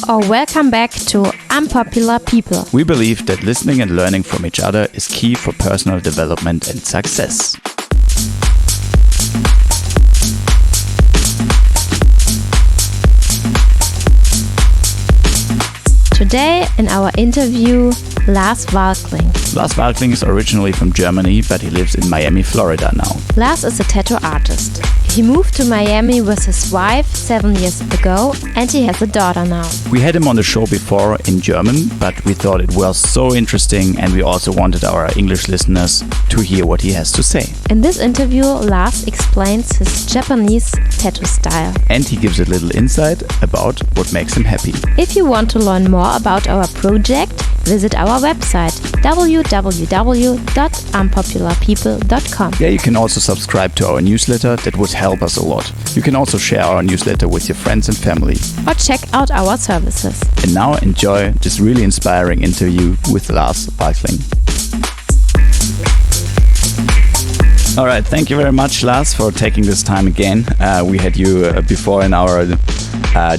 or welcome back to Unpopular People. We believe that listening and learning from each other is key for personal development and success. Today in our interview, Lars Walkling. Lars Walkling is originally from Germany, but he lives in Miami, Florida now. Lars is a tattoo artist. He moved to Miami with his wife 7 years ago and he has a daughter now. We had him on the show before in German, but we thought it was so interesting and we also wanted our English listeners to hear what he has to say. In this interview, Lars explains his Japanese tattoo style. And he gives a little insight about what makes him happy. If you want to learn more about our project, visit our website www.unpopularpeople.com. Yeah, you can also subscribe to our newsletter. That would help us a lot. You can also share our newsletter with your friends and family. Or check out our services. And now enjoy this really inspiring interview with Lars Walkling. All right, thank you very much, Lars, for taking this time again. We had you before in our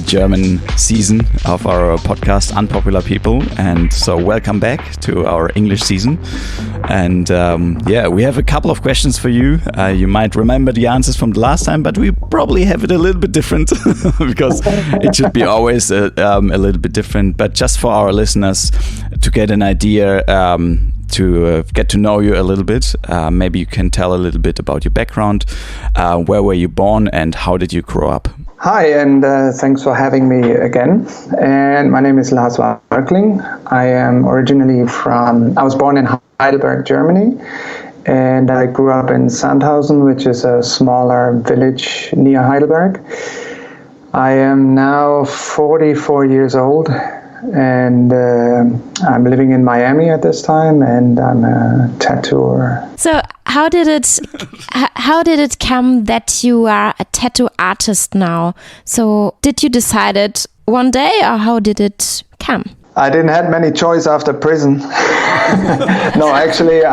German season of our podcast, Unpopular People. And so welcome back to our English season. And we have a couple of questions for you. You might remember the answers from the last time, but we probably have it a little bit different because it should be always a little bit different. But just for our listeners to get an idea, to get to know you a little bit. Maybe you can tell a little bit about your background. Where were you born and how did you grow up? Hi, and thanks for having me again. And my name is Lars Walkling. I was born in Heidelberg, Germany. And I grew up in Sandhausen, which is a smaller village near Heidelberg. I am now 44 years old. And I'm living in Miami at this time, and I'm a tattooer. So how did it come that you are a tattoo artist now? So did you decide it one day, or how did it come? I didn't have many choice after prison. No, actually,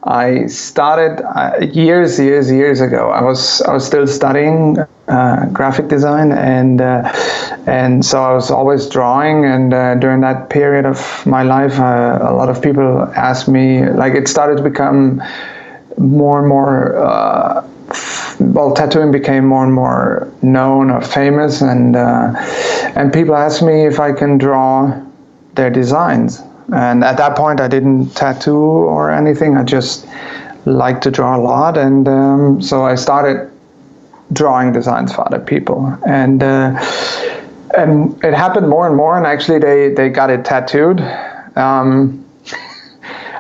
I started years ago. I was still studying graphic design, and so I was always drawing. And during that period of my life, a lot of people asked me. Like, it started to become more and more. Tattooing became more and more known or famous, and people asked me if I can draw their designs. And at that point, I didn't tattoo or anything. I just liked to draw a lot. And so I started drawing designs for other people. And it happened more and more. And actually, they got it tattooed.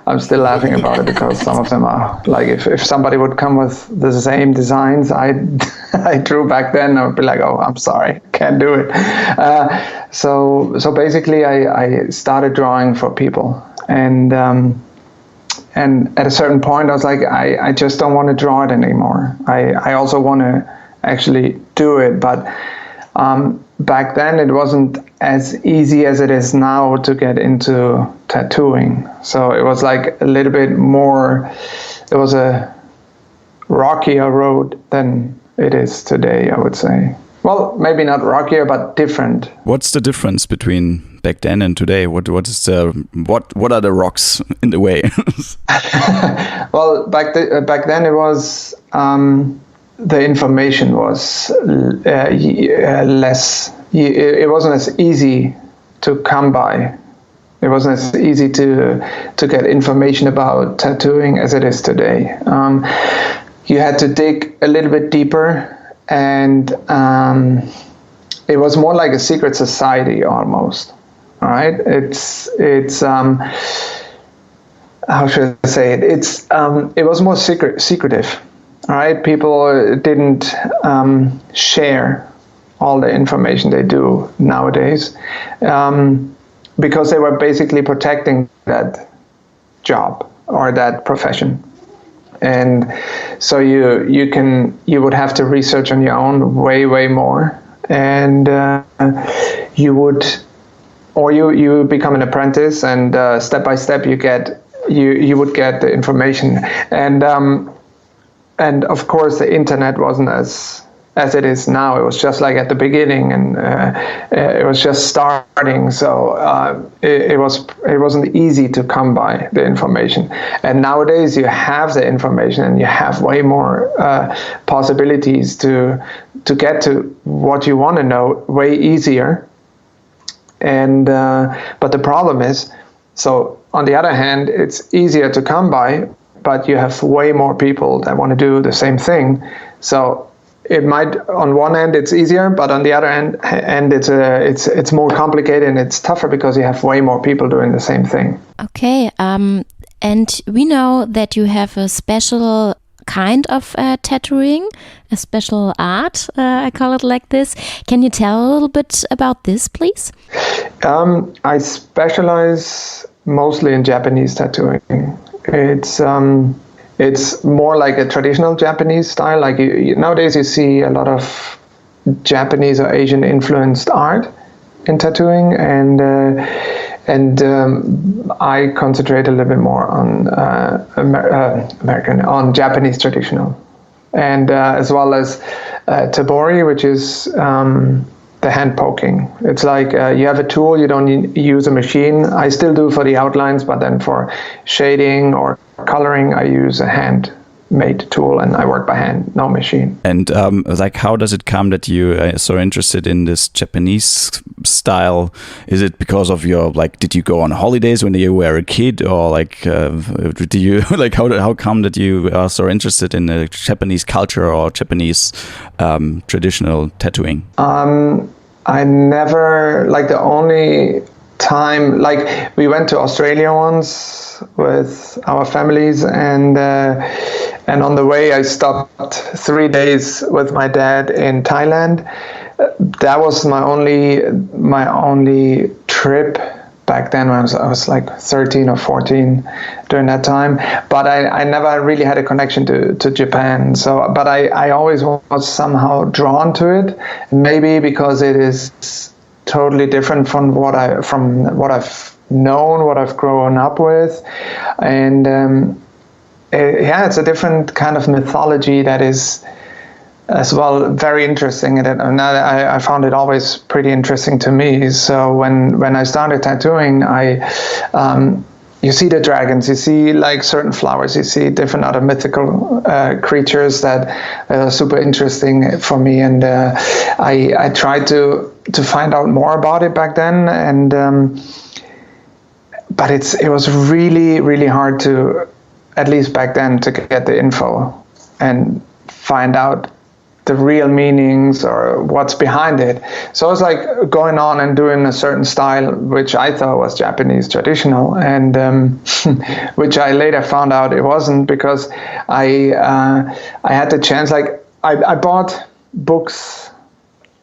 I'm still laughing about it because some of them are like, if somebody would come with the same designs I drew back then, I would be like, oh, I'm sorry, can't do it. So basically, I started drawing for people, and at a certain point, I was like, I just don't want to draw it anymore. I also want to actually do it, but back then it wasn't as easy as it is now to get into tattooing. So it was like a little bit more. It was a rockier road than it is today, I would say. Well, maybe not rockier, but different. What's the difference between back then and today? What are the rocks in the way? Well, back then it was the information was less. It wasn't as easy to come by. It wasn't as easy to get information about tattooing as it is today. You had to dig a little bit deeper, and it was more like a secret society almost. All right, it's how should I say it? It was more secretive. All right, people didn't share all the information they do nowadays, because they were basically protecting that job or that profession. And so you would have to research on your own way more, and you become an apprentice, and step by step you would get the information, and of course the internet wasn't as as it is now. It was just like at the beginning, and it was just starting. So it wasn't easy to come by the information. And nowadays you have the information, and you have way more possibilities to get to what you want to know way easier. And but the problem is, so on the other hand, it's easier to come by, but you have way more people that want to do the same thing. So it might, on one end it's easier, but on the other end it's more complicated, and it's tougher because you have way more people doing the same thing. Okay, and we know that you have a special kind of tattooing, a special art, I call it like this. Can you tell a little bit about this, please? I specialize mostly in Japanese tattooing. It's more like a traditional Japanese style. Like nowadays you see a lot of Japanese or Asian influenced art in tattooing, and I concentrate a little bit more on on Japanese traditional, and as well as tabori, which is the hand poking. It's like you have a tool, you don't use a machine. I still do for the outlines, but then for shading or coloring, I use a hand-made tool, and I work by hand, no machine. And like, how does it come that you are so interested in this Japanese style? Is it because of your, like, did you go on holidays when you were a kid, or like, do you like how come that you are so interested in the Japanese culture or Japanese traditional tattooing? I never, like, the only time, like, we went to Australia once with our families, and on the way I stopped 3 days with my dad in Thailand. That was my only trip back then, when I was like 13 or 14 during that time. But I never really had a connection to Japan. So, but I always was somehow drawn to it. Maybe because it is totally different from what I've known, what I've grown up with, and it's a different kind of mythology that is as well very interesting, and I found it always pretty interesting to me. So when I started tattooing, you see the dragons, you see like certain flowers, you see different other mythical creatures that are super interesting for me, and I tried to find out more about it back then, and but it was really, really hard to, at least back then, to get the info and find out the real meanings or what's behind it. So I was like going on and doing a certain style which I thought was Japanese traditional, and which I later found out it wasn't, because I had the chance, like I bought books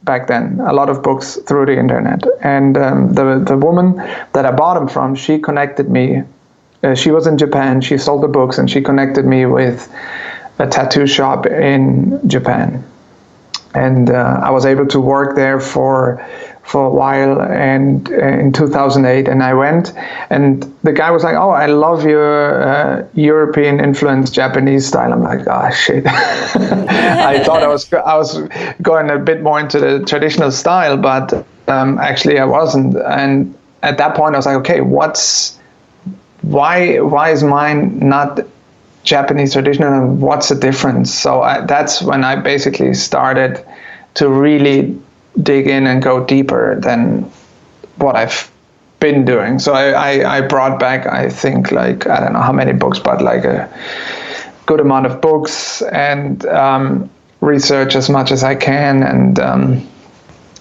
back then, a lot of books through the internet, and the woman that I bought them from, she connected me. She was in Japan, she sold the books, and she connected me with a tattoo shop in Japan. And I was able to work there for a while, and in 2008, and I went, and the guy was like, "Oh, I love your European influenced Japanese style." I'm like, "Oh shit!" I thought I was going a bit more into the traditional style, but actually I wasn't. And at that point, I was like, "Okay, why is mine not Japanese traditional, and what's the difference?" So that's when I basically started to really dig in and go deeper than what I've been doing. So I brought back, I think, like, I don't know how many books, but like a good amount of books, and research as much as I can, and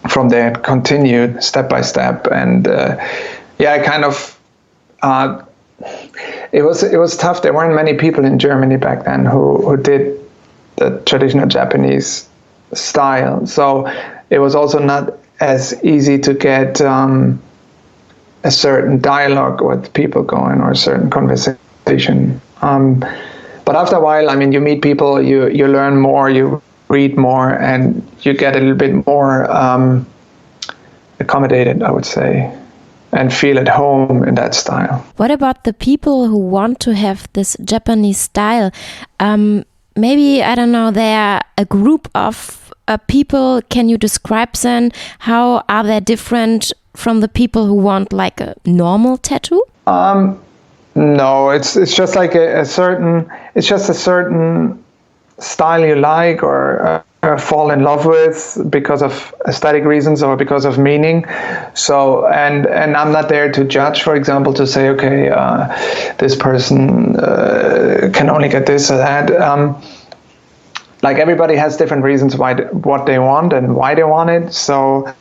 from there it continued step by step. And I kind of it was tough. There weren't many people in Germany back then who did the traditional Japanese style, so it was also not as easy to get a certain dialogue with people going, or a certain conversation. But after a while, I mean, you meet people, you learn more, you read more, and you get a little bit more accommodated, I would say, and feel at home in that style. What about the people who want to have this Japanese style? Maybe, I don't know, they are a group of people can you describe then? How are they different from the people who want like a normal tattoo? No, it's just like a certain style you like or fall in love with because of aesthetic reasons or because of meaning. So and I'm not there to judge, for example, to say, okay, this person can only get this or that. Like everybody has different reasons what they want and why they want it. So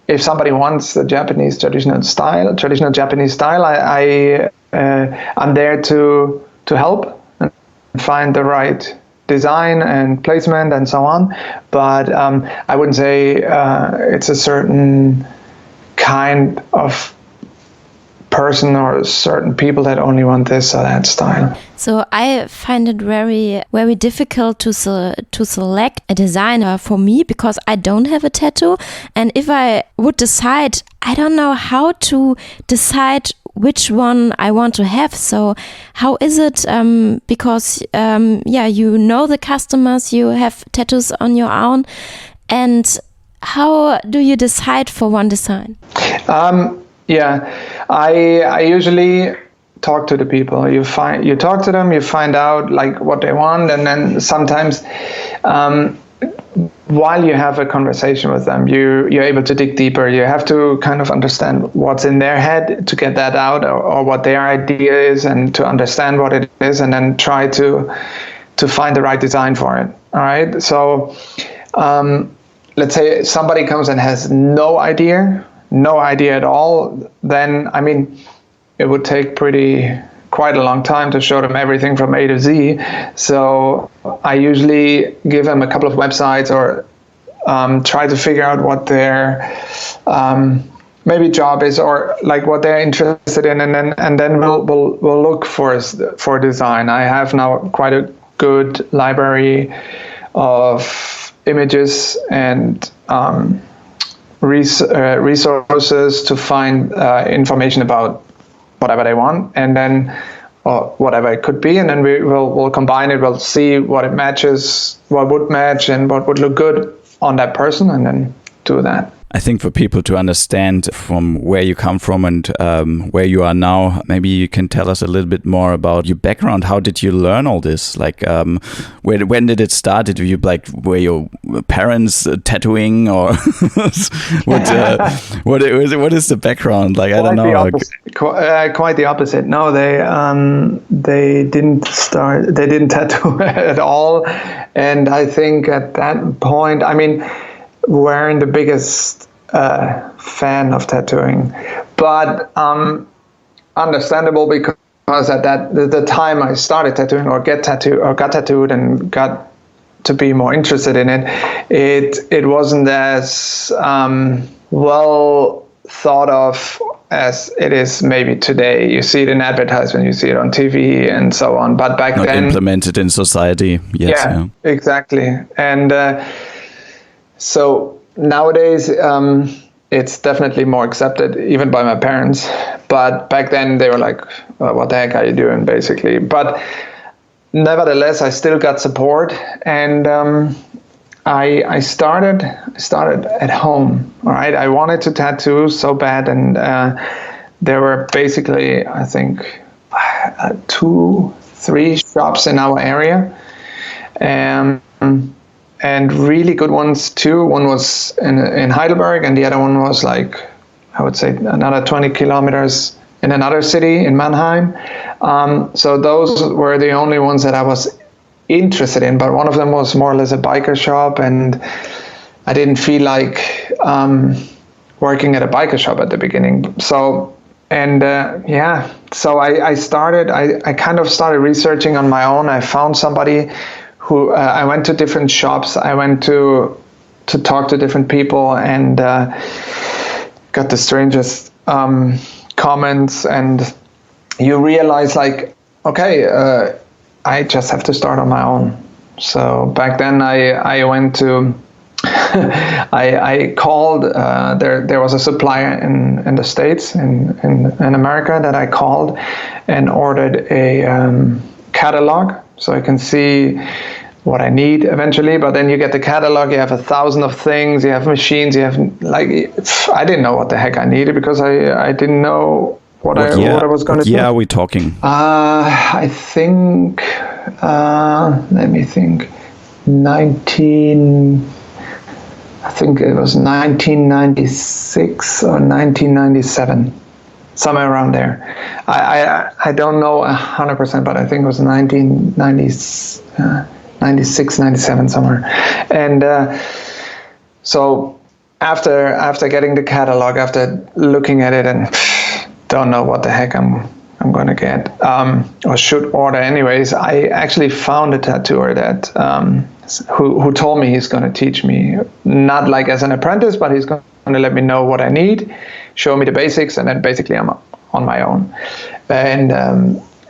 if somebody wants a traditional Japanese style, I'm there to help and find the right design and placement and so on. But I wouldn't say it's a certain kind of person or certain people that only want this or that style. So I find it very, very difficult to select a designer for me because I don't have a tattoo. And if I would decide, I don't know how to decide which one I want to have. So how is it? Because you know the customers, you have tattoos on your own, and how do you decide for one design? I usually talk to the people. You talk to them, you find out like what they want, and then sometimes while you have a conversation with them, you're able to dig deeper. You have to kind of understand what's in their head to get that out, or what their idea is, and to understand what it is, and then try to find the right design for it. All right. So let's say somebody comes and has no idea at all, then I mean it would take quite a long time to show them everything from A to Z. So I usually give them a couple of websites or try to figure out what their maybe job is or like what they're interested in, and then we'll look for design. I have now quite a good library of images and resources to find information about whatever they want, and then or whatever it could be, and then we'll combine it. We'll see what it matches, what would match, and what would look good on that person, and then do that. I think for people to understand from where you come from and where you are now, maybe you can tell us a little bit more about your background. How did you learn all this? Like, when did it start? Were your parents tattooing, or what is the background? Like, I don't know. Quite the opposite. No, they didn't start. They didn't tattoo at all, and I think at that point, I mean, weren't the biggest fan of tattooing, but understandable because at the time I started tattooing or got tattooed and got to be more interested in it wasn't as well thought of as it is maybe today. You see it in advertisement, you see it on TV and so on, but back not then implemented in society yet. Yeah, exactly. And so nowadays, it's definitely more accepted, even by my parents. But back then, they were like, "What the heck are you doing?" Basically. But nevertheless, I still got support, and I started at home. All right, I wanted to tattoo so bad, and there were basically, I think, 2-3 shops in our area. And really good ones too. One was in Heidelberg, and the other one was like, I would say, another 20 kilometers in another city in Mannheim. So those were the only ones that I was interested in. But one of them was more or less a biker shop, and I didn't feel like working at a biker shop at the beginning. So so I kind of started researching on my own. I found somebody who I went to different shops. I went to talk to different people, and got the strangest comments. And you realize, like, okay, I just have to start on my own. So back then, I went to I called. There was a supplier in the States in America that I called and ordered a catalog, so I can see what I need eventually. But then you get the catalog, you have 1,000 of things, you have machines, you have I didn't know what the heck I needed because I didn't know what I was going to do. Yeah, are we talking? I think, let me think, I think it was 1996 or 1997, somewhere around there. I don't know 100%, but I think it was 1996, 97, somewhere. And so after getting the catalog, after looking at it and don't know what the heck I'm going to get or should order anyways, I actually found a tattooer that who told me he's going to teach me, not like as an apprentice, but he's going to let me know what I need, show me the basics, and then basically I'm on my own. And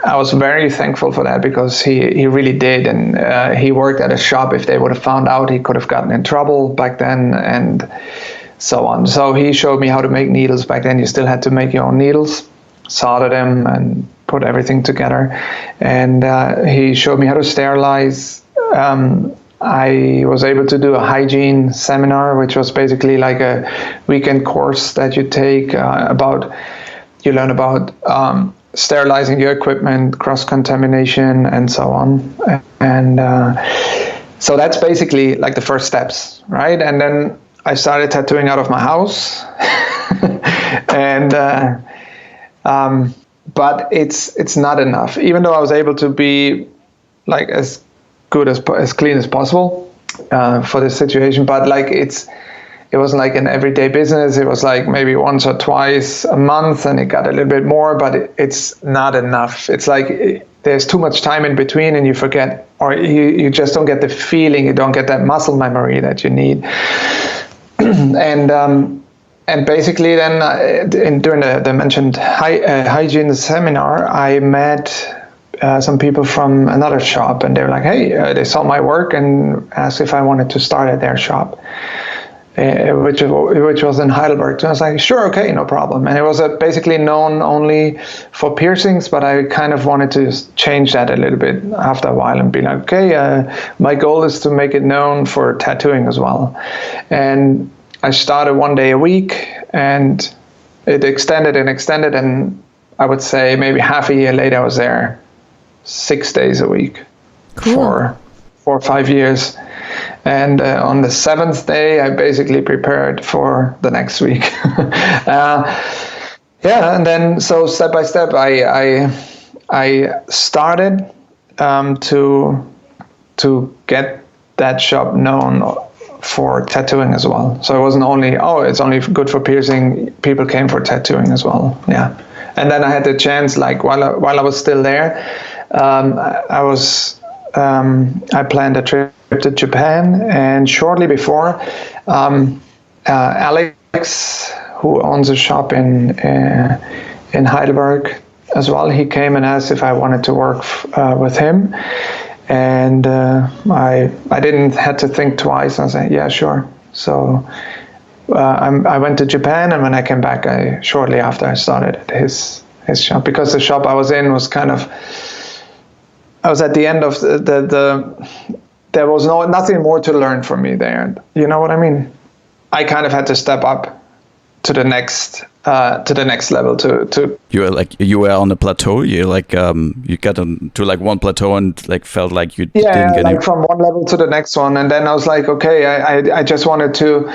I was very thankful for that because he really did, and he worked at a shop. If they would have found out, he could have gotten in trouble back then, and so on. So he showed me how to make needles. Back then you still had to make your own needles, solder them and put everything together, and he showed me how to sterilize. I was able to do a hygiene seminar, which was basically like a weekend course that you take you learn about sterilizing your equipment, cross-contamination, and so on. And so that's basically like the first steps, right? And then I started tattooing out of my house. And but it's not enough. Even though I was able to be like as good as clean as possible for this situation, but like it wasn't like an everyday business. It was like maybe once or twice a month, and it got a little bit more, but it's not enough. It's like there's too much time in between, and you forget, or you just don't get the feeling. You don't get that muscle memory that you need. And basically then during the mentioned hygiene seminar, I met some people from another shop, and they were like, hey, they saw my work and asked if I wanted to start at their shop, which was in Heidelberg. So I was like, sure, okay, no problem. And it was basically known only for piercings, but I kind of wanted to change that a little bit after a while and be like, okay, my goal is to make it known for tattooing as well. And I started 1 day a week, and it extended, and I would say maybe half a year later I was there 6 days a week. Cool. For 4 or 5 years. And on the 7th day, I basically prepared for the next week. And then so step by step, I started to get that shop known for tattooing as well. So it wasn't only, it's only good for piercing. People came for tattooing as well. Yeah. And then I had the chance, like while I was still there, I planned a trip to Japan, and shortly before, Alex, who owns a shop in Heidelberg as well, he came and asked if I wanted to work with him, and I didn't have to think twice. I said, yeah, sure. So I went to Japan, and when I came back, shortly after I started at his shop, because the shop I was in was kind of, I was at the end of there was nothing more to learn from me there. You know what I mean? I kind of had to step up to the next level to you were on the plateau. You you got to like one plateau and like felt like you didn't get like from one level to the next one, and then I was like, okay, I just wanted to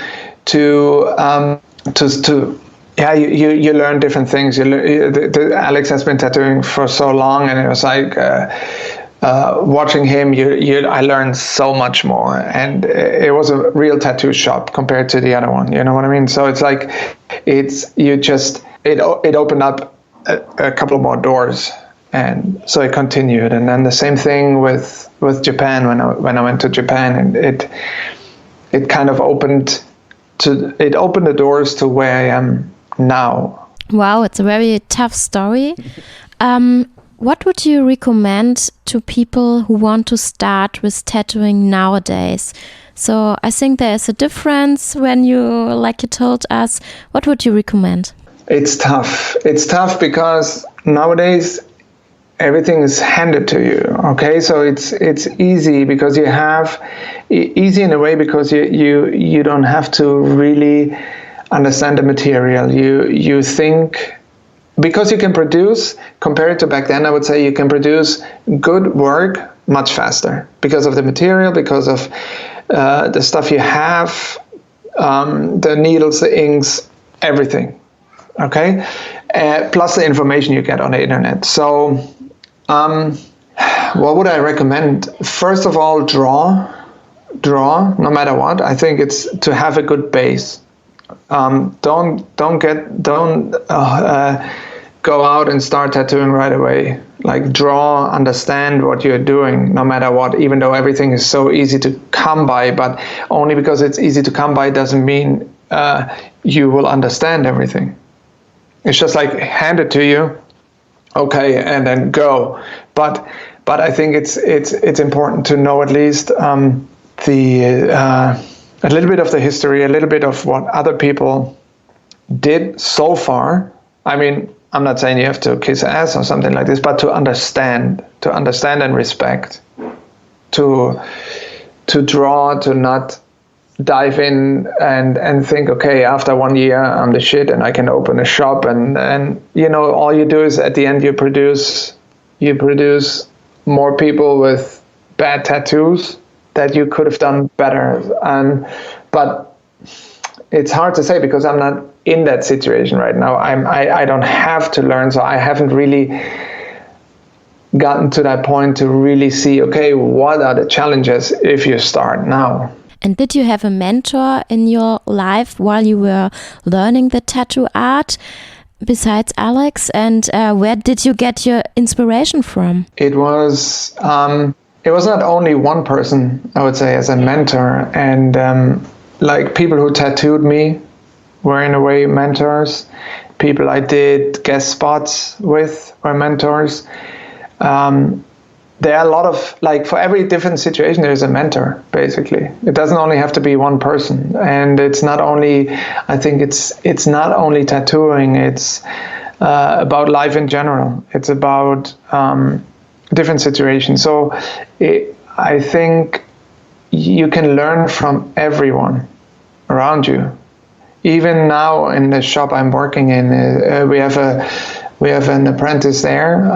you learn different things. Alex has been tattooing for so long, and it was like watching him, I learned so much more, and it was a real tattoo shop compared to the other one. You know what I mean? So it's like it opened up a couple more doors, and so it continued. And then the same thing with Japan. When I went to Japan, and it kind of opened the doors to where I am now. Wow, it's a very tough story. What would you recommend to people who want to start with tattooing nowadays? So I think there is a difference when like you told us. What would you recommend? It's tough. It's tough because nowadays everything is handed to you. Okay, so it's easy because you have easy in a way because you don't have to really understand the material. You think, because you can produce, compared to back then, I would say you can produce good work much faster because of the material, because of the stuff you have, the needles, the inks, everything. Okay, plus the information you get on the internet. So what would I recommend? First of all, draw no matter what. I think it's to have a good base. Don't go out and start tattooing right away. Like, draw, understand what you're doing no matter what, even though everything is so easy to come by. But only because it's easy to come by doesn't mean you will understand everything. It's just like hand it to you, okay, and then go. But I think it's important to know at least a little bit of the history, a little bit of what other people did so far. I mean, I'm not saying you have to kiss ass or something like this, but to understand and respect, to draw, to not dive in and think, okay, after 1 year I'm the shit and I can open a shop, and all you do is at the end you produce more people with bad tattoos that you could have done better. But it's hard to say because I'm not in that situation right now. I don't have to learn, so I haven't really gotten to that point to really see, okay, what are the challenges if you start now. And did you have a mentor in your life while you were learning the tattoo art besides Alex? And where did you get your inspiration from? It was not only one person, I would say, as a mentor. And like, people who tattooed me were in a way mentors. People I did guest spots with were mentors. There are a lot of, like, for every different situation, there's a mentor, basically. It doesn't only have to be one person. And it's not only, I think it's not only tattooing, it's about life in general. It's about different situations. So I think you can learn from everyone around you. Even now in the shop I'm working in, we have an apprentice there.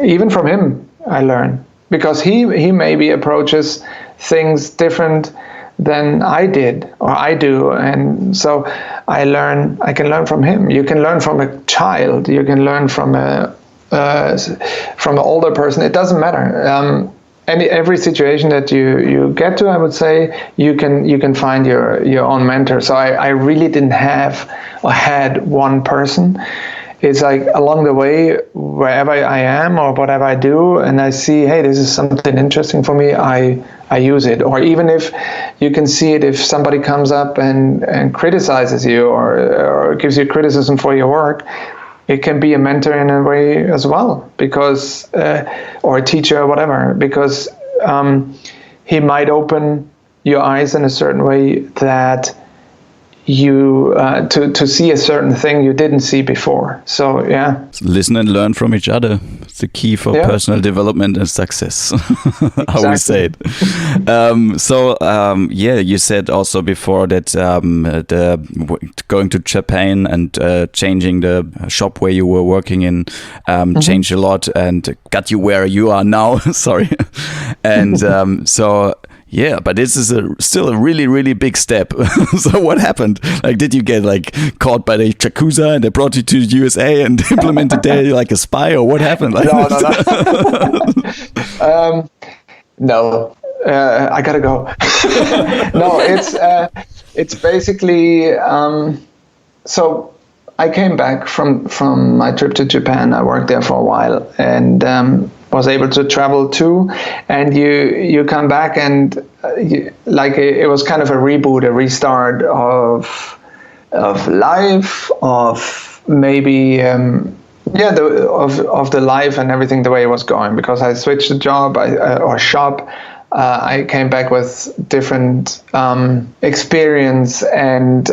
Even from him, I learn, because he maybe approaches things different than I did or I do, and so I can learn from him. You can learn from a child. You can learn from an older person. It doesn't matter. Every situation that you get to, I would say, you can find your own mentor. So I really didn't have or had one person. It's like along the way, wherever I am or whatever I do, and I see, hey, this is something interesting for me, I use it. Or even if you can see it, if somebody comes up and criticizes you or gives you criticism for your work, it can be a mentor in a way as well, because or a teacher or whatever, because he might open your eyes in a certain way that you to see a certain thing you didn't see before. So yeah, listen and learn from each other. It's the key for personal development and success. How we say it. You said also before that going to Japan and changing the shop where you were working in changed a lot and got you where you are now. Sorry. And yeah, but this is still a really, really big step. So what happened? Like, did you get caught by the Yakuza and they brought you to the USA and implemented there like a spy, or what happened? Like, no. I gotta go. No, it's basically so I came back from my trip to Japan. I worked there for a while and was able to travel too. And you come back and it was kind of a reboot, a restart of life, of maybe of the life and everything the way it was going, because I switched the job or shop. I came back with different experience and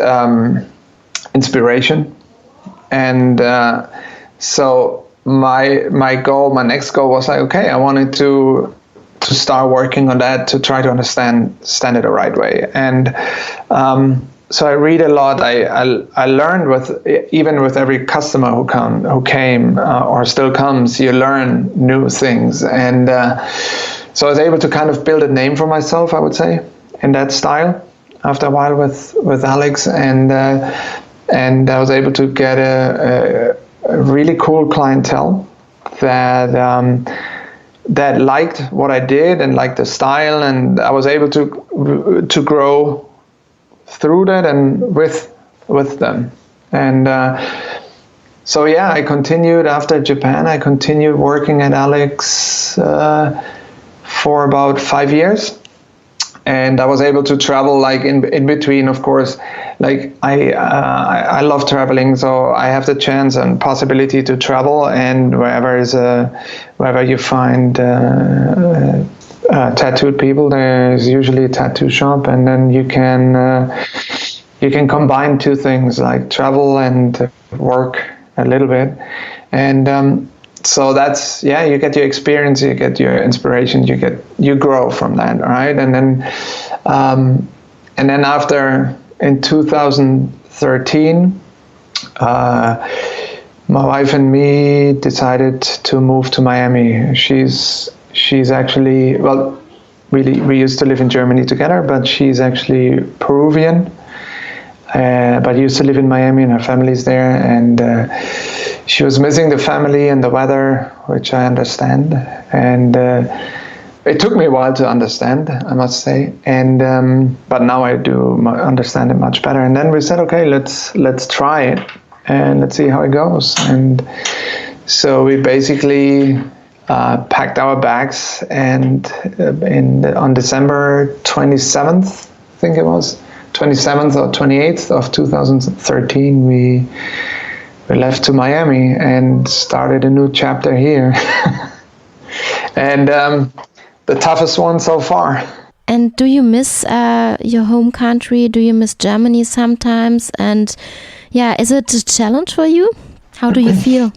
inspiration. And so my goal, my next goal was like, okay, I wanted to start working on that, to try to understand it the right way. And so I read a lot. I learned even with every customer who came or still comes, you learn new things. And so I was able to kind of build a name for myself, I would say, in that style after a while with Alex. And I was able to get a really cool clientele that liked what I did and liked the style, and I was able to grow through that and with them. And so yeah, I continued after Japan. I continued working at Alex for about 5 years. And I was able to travel like in between, of course. Like I love traveling, so I have the chance and possibility to travel. And wherever you find tattooed people, there's usually a tattoo shop, and then you can combine two things, like travel and work a little bit. And so that's, yeah, you get your experience, you get your inspiration, you grow from that, right? And then after, in 2013, my wife and me decided to move to Miami. She's actually, well, we used to live in Germany together, but she's actually Peruvian, but used to live in Miami, and her family's there. And she was missing the family and the weather, which I understand. And it took me a while to understand, I must say. And but now I do understand it much better. And then we said, okay, let's try it and let's see how it goes. And so we basically packed our bags, and on December 27th, I think it was 27th or 28th of 2013, we left to Miami and started a new chapter here. And the toughest one so far. And do you miss your home country? Do you miss Germany sometimes? And yeah, is it a challenge for you? How do you feel?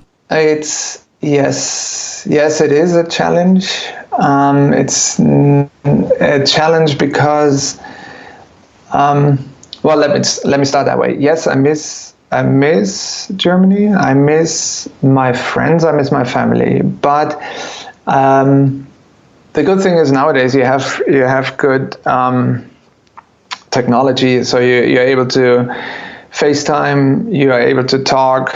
Yes, it is a challenge. It's a challenge because, well, let me start that way. Yes, I miss Germany. I miss my friends. I miss my family. But the good thing is nowadays you have good technology, so you're able to FaceTime. You are able to talk.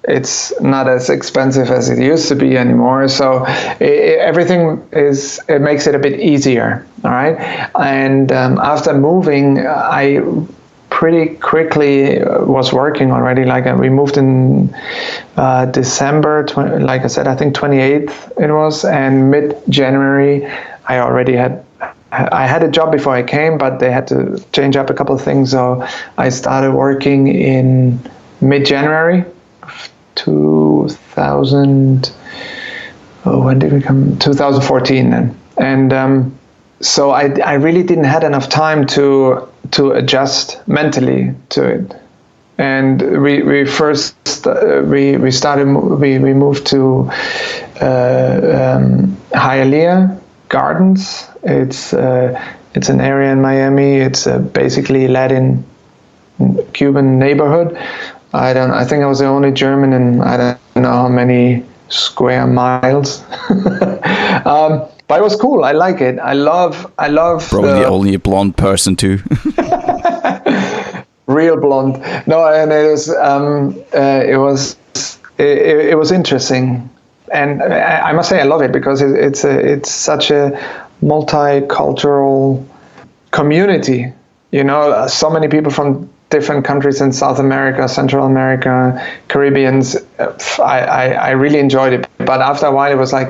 It's not as expensive as it used to be anymore. So everything it makes it a bit easier. All right. And after moving, I pretty quickly was working already. Like we moved in December, like I said, I think 28th it was, and mid-January I already had a job before I came, but they had to change up a couple of things. So I started working in mid-January 2000. Oh, when did we come? 2014 then. And so I really didn't have enough time to adjust mentally to it. And we moved to Hialeah Gardens. It's an area in Miami. It's basically Latin Cuban neighborhood. I think I was the only German in I don't know how many square miles. But it was cool. I like it. I love. Probably only a blonde person too. Real blonde. No, and it was interesting, and I must say I love it because it's such a multicultural community. You know, so many people from different countries in South America, Central America, Caribbeans. I really enjoyed it, but after a while it was a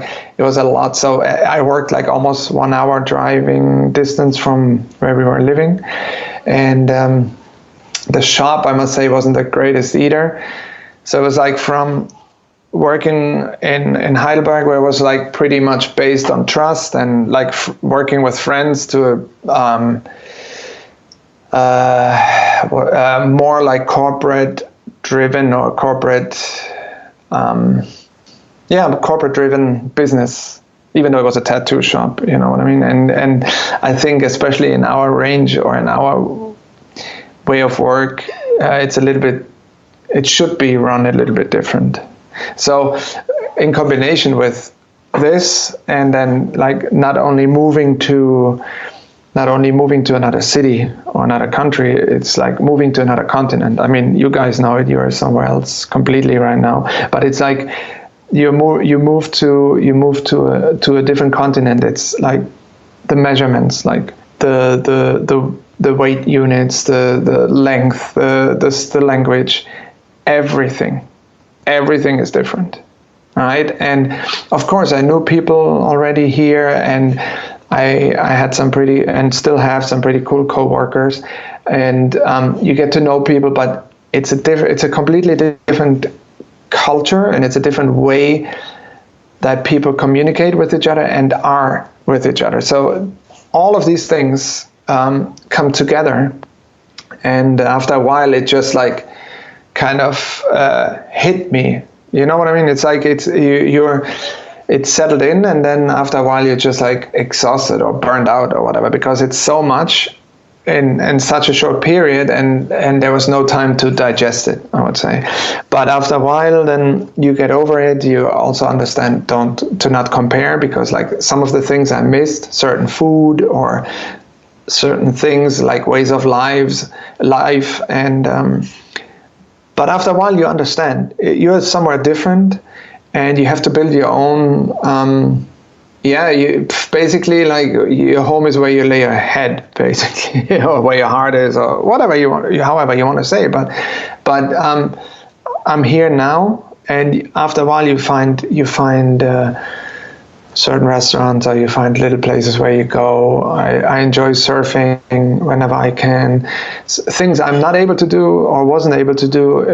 lot. So I worked like almost 1 hour driving distance from where we were living, and the shop, I must say, wasn't the greatest either. So it was like from working in Heidelberg, where it was like pretty much based on trust and like working with friends, to more like corporate driven or corporate corporate-driven business, even though it was a tattoo shop, you know what I mean? And I think especially in our range or in our way of work, it should be run a little bit different. So in combination with this, and then like not only moving to another city or another country, it's like moving to another continent. I mean, you guys know it, you're somewhere else completely right now, but it's like you move to a different continent. It's like the measurements, like the weight units, the length, the language, everything is different, right? And of course I knew people already here, and I had still have some pretty cool coworkers, and you get to know people, but it's a completely different culture, and it's a different way that people communicate with each other and are with each other. So all of these things come together, and after a while it just like kind of hit me. You know what I mean? It's like it's settled in, and then after a while you're just like exhausted or burned out or whatever, because it's so much in such a short period, and there was no time to digest it, I would say. But after a while, then you get over it. You also understand to not compare, because like some of the things I missed, certain food or certain things like ways of life, and but after a while you understand you're somewhere different, and you have to build your own. You basically, like, your home is where you lay your head, basically, or where your heart is, or whatever you want, however you want to say. But I'm here now, and after a while you find certain restaurants, or you find little places where you go. I enjoy surfing whenever I can. Things I'm not able to do or wasn't able to do.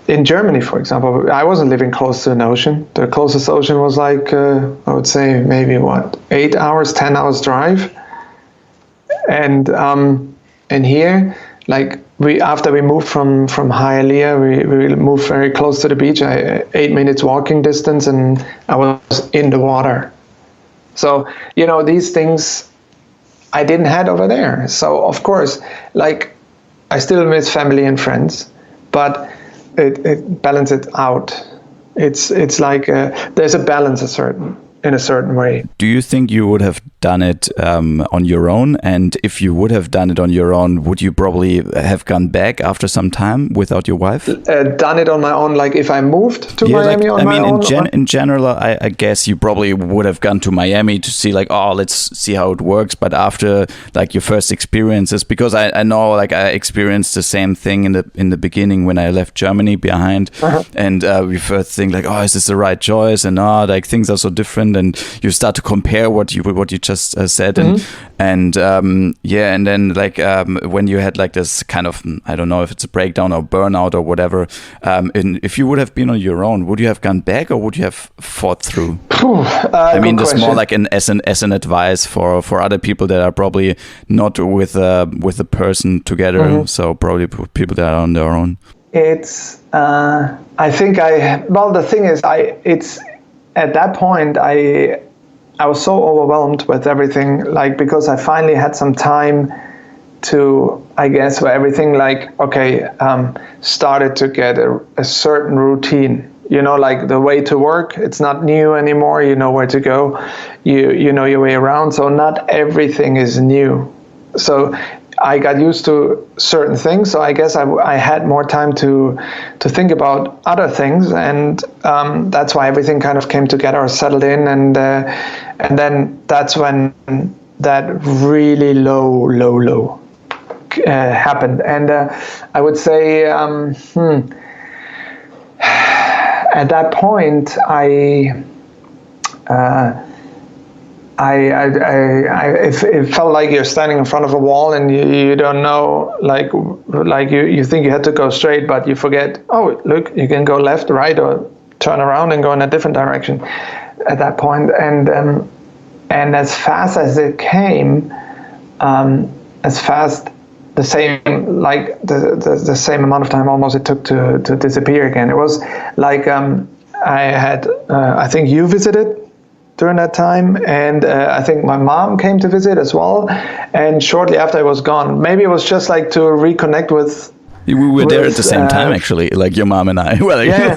In Germany, for example, I wasn't living close to an ocean. The closest ocean was like, I would say maybe 10 hours drive. And here, like after we moved from Hialeah, we moved very close to the beach, 8 minutes walking distance, and I was in the water. So, these things I didn't have over there. So of course, like, I still miss family and friends, but it balances it out. It's like there's a balance in a certain way. Do you think you would have done it on your own? And if you would have done it on your own, would you probably have gone back after some time without your wife? Done it on my own, like if I moved to Miami on my own? In general, I guess you probably would have gone to Miami to see, like, let's see how it works. But after, like, your first experiences, because I know, like, I experienced the same thing in the beginning when I left Germany behind, and we first think like, is this the right choice? And like, things are so different. And you start to compare what you just said, and then like when you had like this kind of, I don't know if it's a breakdown or burnout or whatever, if you would have been on your own, would you have gone back, or would you have fought through? I mean, this more like as an advice for other people that are probably not with a person together, so probably people that are on their own. It's I think the thing is it's at that point, I was so overwhelmed with everything, like, because I finally had some time to, I guess, where everything, like, started to get a certain routine. Like the way to work, it's not new anymore. You know where to go. You know your way around. So not everything is new. So I got used to certain things, so I guess I had more time to think about other things, and that's why everything kind of came together or settled in, and then that's when that really low happened, and I would say at that point it felt like you're standing in front of a wall, and you don't know, like you think you had to go straight, but you forget, look, you can go left, right, or turn around and go in a different direction at that point. And as fast as it came, as fast, the same, like the same amount of time almost it took to disappear again. It was like had, I think you visited during that time, and I think my mom came to visit as well. And shortly after I was gone, maybe it was just like to reconnect with. We were there at the same time, actually, like your mom and I. Well, yeah.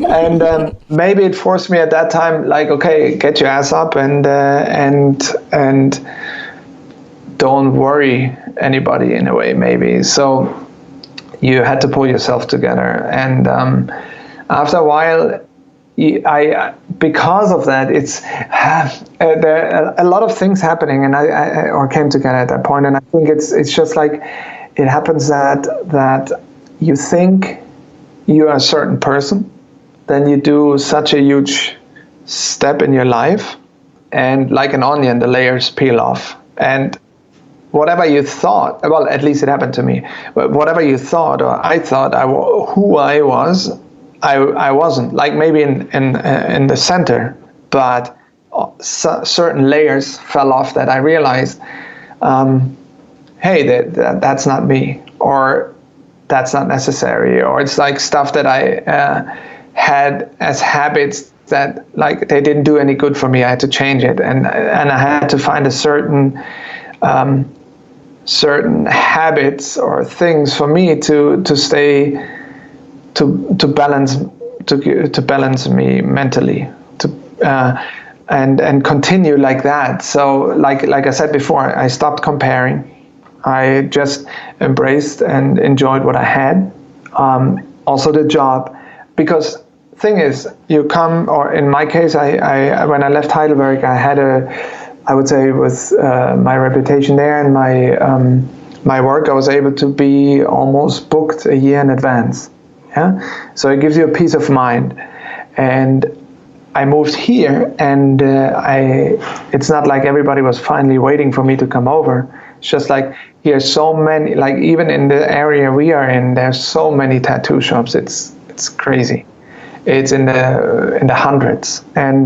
and maybe it forced me at that time, like, okay, get your ass up and don't worry anybody in a way, maybe. So you had to pull yourself together, and after a while. Because of that, it's there are a lot of things happening, and I came together at that point, and I think it's just like it happens that you think you are a certain person, then you do such a huge step in your life, and like an onion, the layers peel off, and whatever you thought, well, at least it happened to me, but whatever you thought or I thought who I was. I wasn't, like maybe in the center, but certain layers fell off that I realized, hey, that's not me, or that's not necessary, or it's like stuff that I had as habits that like they didn't do any good for me. I had to change it, and I had to find a certain habits or things for me to stay. To balance me mentally, and continue like that. So like I said before, I stopped comparing. I just embraced and enjoyed what I had. Also the job, because thing is, you come, or in my case, I when I left Heidelberg, I had I would say with my reputation there and my work, I was able to be almost booked a year in advance. Yeah? So it gives you a peace of mind. And I moved here, and it's not like everybody was finally waiting for me to come over. It's just like here's so many, like even in the area we are in, there's so many tattoo shops. It's crazy. It's in the hundreds, and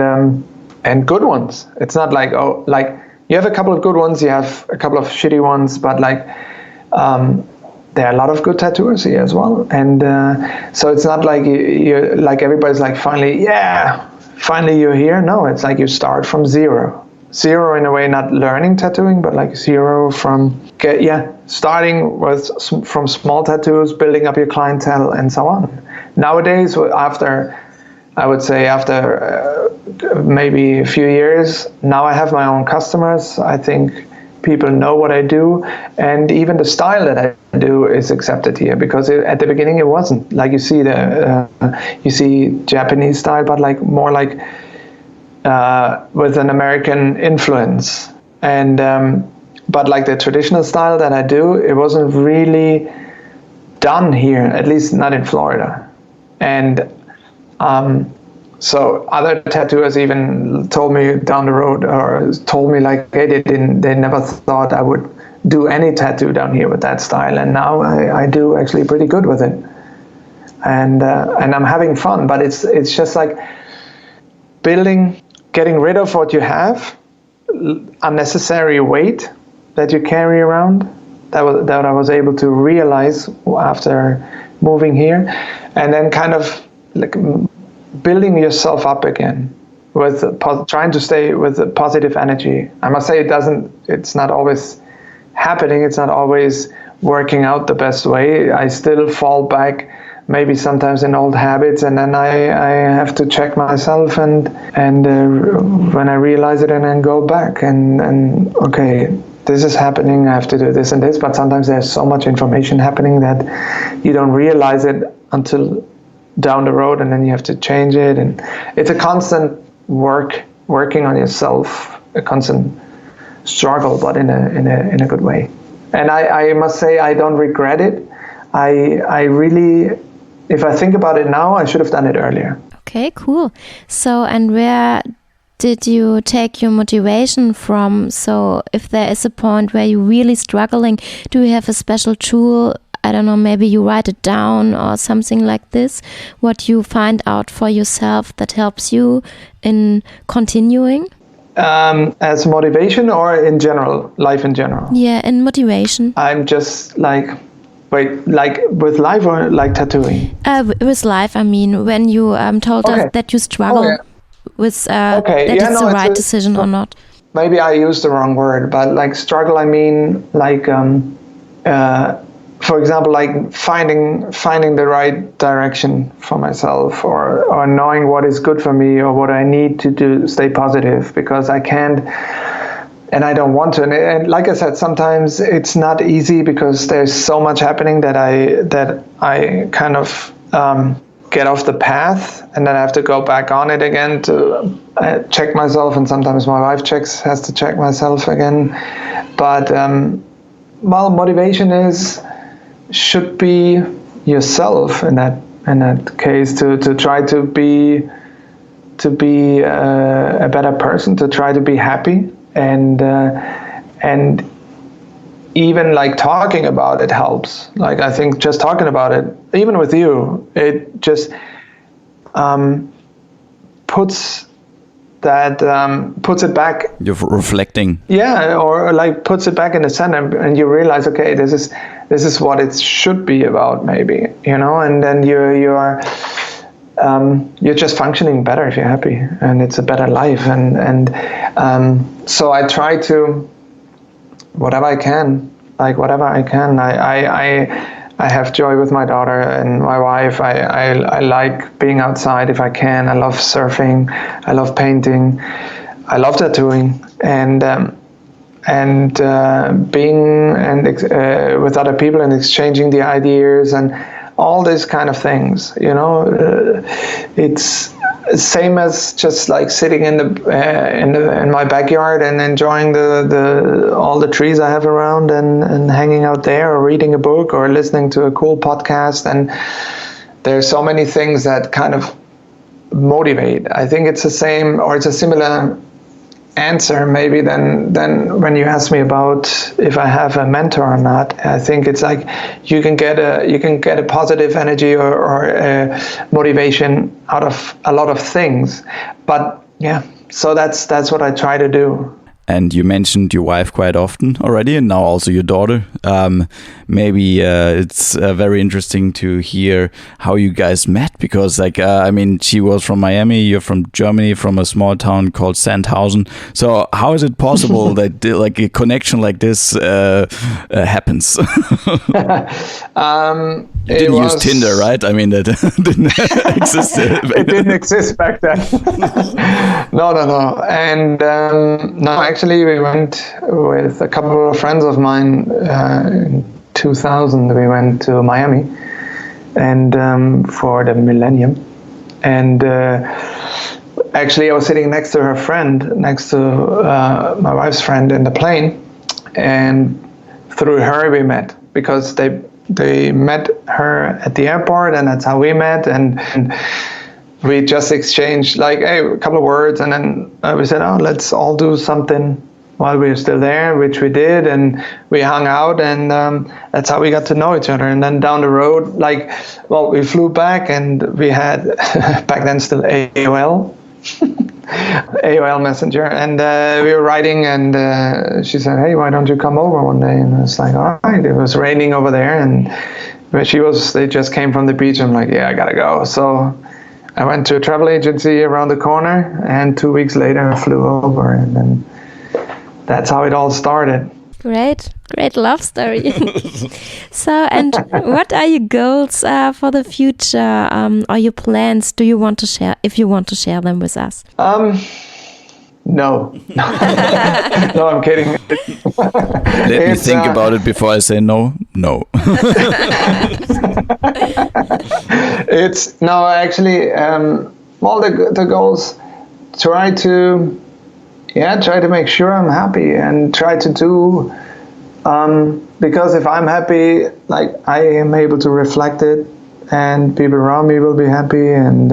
good ones. It's not like, oh, like you have a couple of good ones, you have a couple of shitty ones, but like there are a lot of good tattooers here as well, and so it's not like you're like everybody's like finally you're here. No, it's like you start from zero in a way, not learning tattooing, but like zero from starting from small tattoos, building up your clientele, and so on. Nowadays, after maybe a few years, now I have my own customers. I think people know what I do, and even the style that I do is accepted here, because at the beginning it wasn't. Like you see Japanese style, but like more like with an American influence, and but like the traditional style that I do, it wasn't really done here, at least not in Florida. And so other tattooers even told me down the road, or told me like, hey, they never thought I would do any tattoo down here with that style, and now I do actually pretty good with it, and I'm having fun. But it's just like getting rid of what you have, unnecessary weight that you carry around. That I was able to realize after moving here, and then kind of like building yourself up again with trying to stay with a positive energy. I must say it's not always happening. It's not always working out the best way. I still fall back maybe sometimes in old habits, and then I have to check myself and when I realize it, and then go back and okay, this is happening, I have to do this and this. But sometimes there's so much information happening that you don't realize it until down the road, and then you have to change it. And it's a constant working on yourself, a constant struggle, but in a good way. And I must say, I don't regret it. I really, if I think about it now, I should have done it earlier. Okay, cool. So, and where did you take your motivation from? So if there is a point where you're really struggling, do you have a special tool? I don't know, maybe you write it down or something like this, what you find out for yourself that helps you in continuing? As motivation or in general, life in general? Yeah, in motivation. I'm just like, Wait, like with life or like tattooing? With life, I mean, when you told us that you struggle with that it's the right decision or not. Maybe I used the wrong word, but like struggle, I mean like, for example, like finding the right direction for myself, or knowing what is good for me, or what I need to do, stay positive, because I can't. And I don't want to. And like I said, sometimes it's not easy because there's so much happening that I kind of get off the path, and then I have to go back on it again to check myself. And sometimes my wife has to check myself again. But motivation should be yourself in that case, to try to be a better person, to try to be happy. And even like talking about it helps. Like I think just talking about it, even with you, it just puts it back. You're reflecting. Yeah, or like puts it back in the center, and you realize, okay, this is what it should be about, maybe, and then you're just functioning better if you're happy, and it's a better life. And so I try to, whatever I can. I have joy with my daughter and my wife. I like being outside if I can. I love surfing. I love painting. I love tattooing, and being with other people and exchanging the ideas and all these kind of things. It's same as just like sitting in my backyard and enjoying all the trees I have around, and hanging out there, or reading a book, or listening to a cool podcast. And there's so many things that kind of motivate. I think it's the same, or it's a similar answer maybe than when you ask me about if I have a mentor or not. I think it's like you can get a positive energy or a motivation out of a lot of things. But yeah, so that's what I try to do. And you mentioned your wife quite often already, and now also your daughter. Maybe it's very interesting to hear how you guys met, because, she was from Miami, you're from Germany, from a small town called Sandhausen. So how is it possible that like a connection like this happens? You didn't use Tinder, right? I mean, that didn't exist. It didn't exist back then. No. And no, actually, we went with a couple of friends of mine in 2000. We went to Miami, and for the millennium. And actually, I was sitting next to next to my wife's friend in the plane, and through her we met, because they met her at the airport, and that's how we met. And we just exchanged a couple of words, and then we said, oh, let's all do something while we're still there, which we did, and we hung out, and that's how we got to know each other. And then down the road, we flew back, and we had back then still AOL Messenger, and we were writing, and she said, hey, why don't you come over one day? And I was like, all right. It was raining over there, and they just came from the beach. I'm like, yeah, I gotta go. So I went to a travel agency around the corner, and 2 weeks later I flew over, and then that's how it all started. Great love story. So, and what are your goals for the future, or your plans? Do you want to share, if you want to share them with us? No. No, I'm kidding. Let me think about it before I say no. No. The goals, try to make sure I'm happy, and try to do, because if I'm happy, I am able to reflect it, and people around me will be happy, and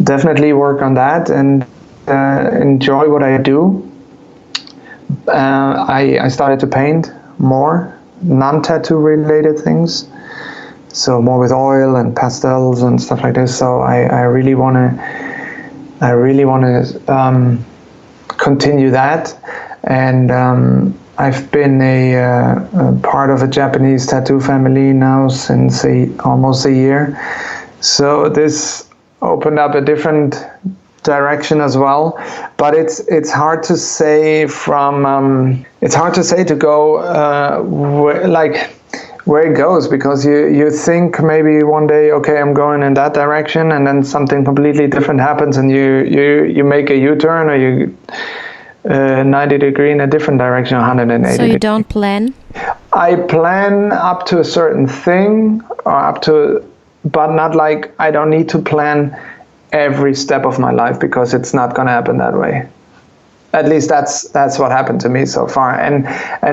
definitely work on that, and enjoy what I do. I started to paint more non-tattoo related things, so more with oil and pastels and stuff like this. So I really want to continue that, and I've been a part of a Japanese tattoo family now since almost a year. So this opened up a different direction as well. But it's hard to say to go where it goes, because you think maybe one day, okay, I'm going in that direction, and then something completely different happens, and you make a U-turn, or you 90 degree in a different direction, 180. So you don't plan? I plan up to a certain thing, but not like, I don't need to plan every step of my life, because it's not going to happen that way. At least that's what happened to me so far. And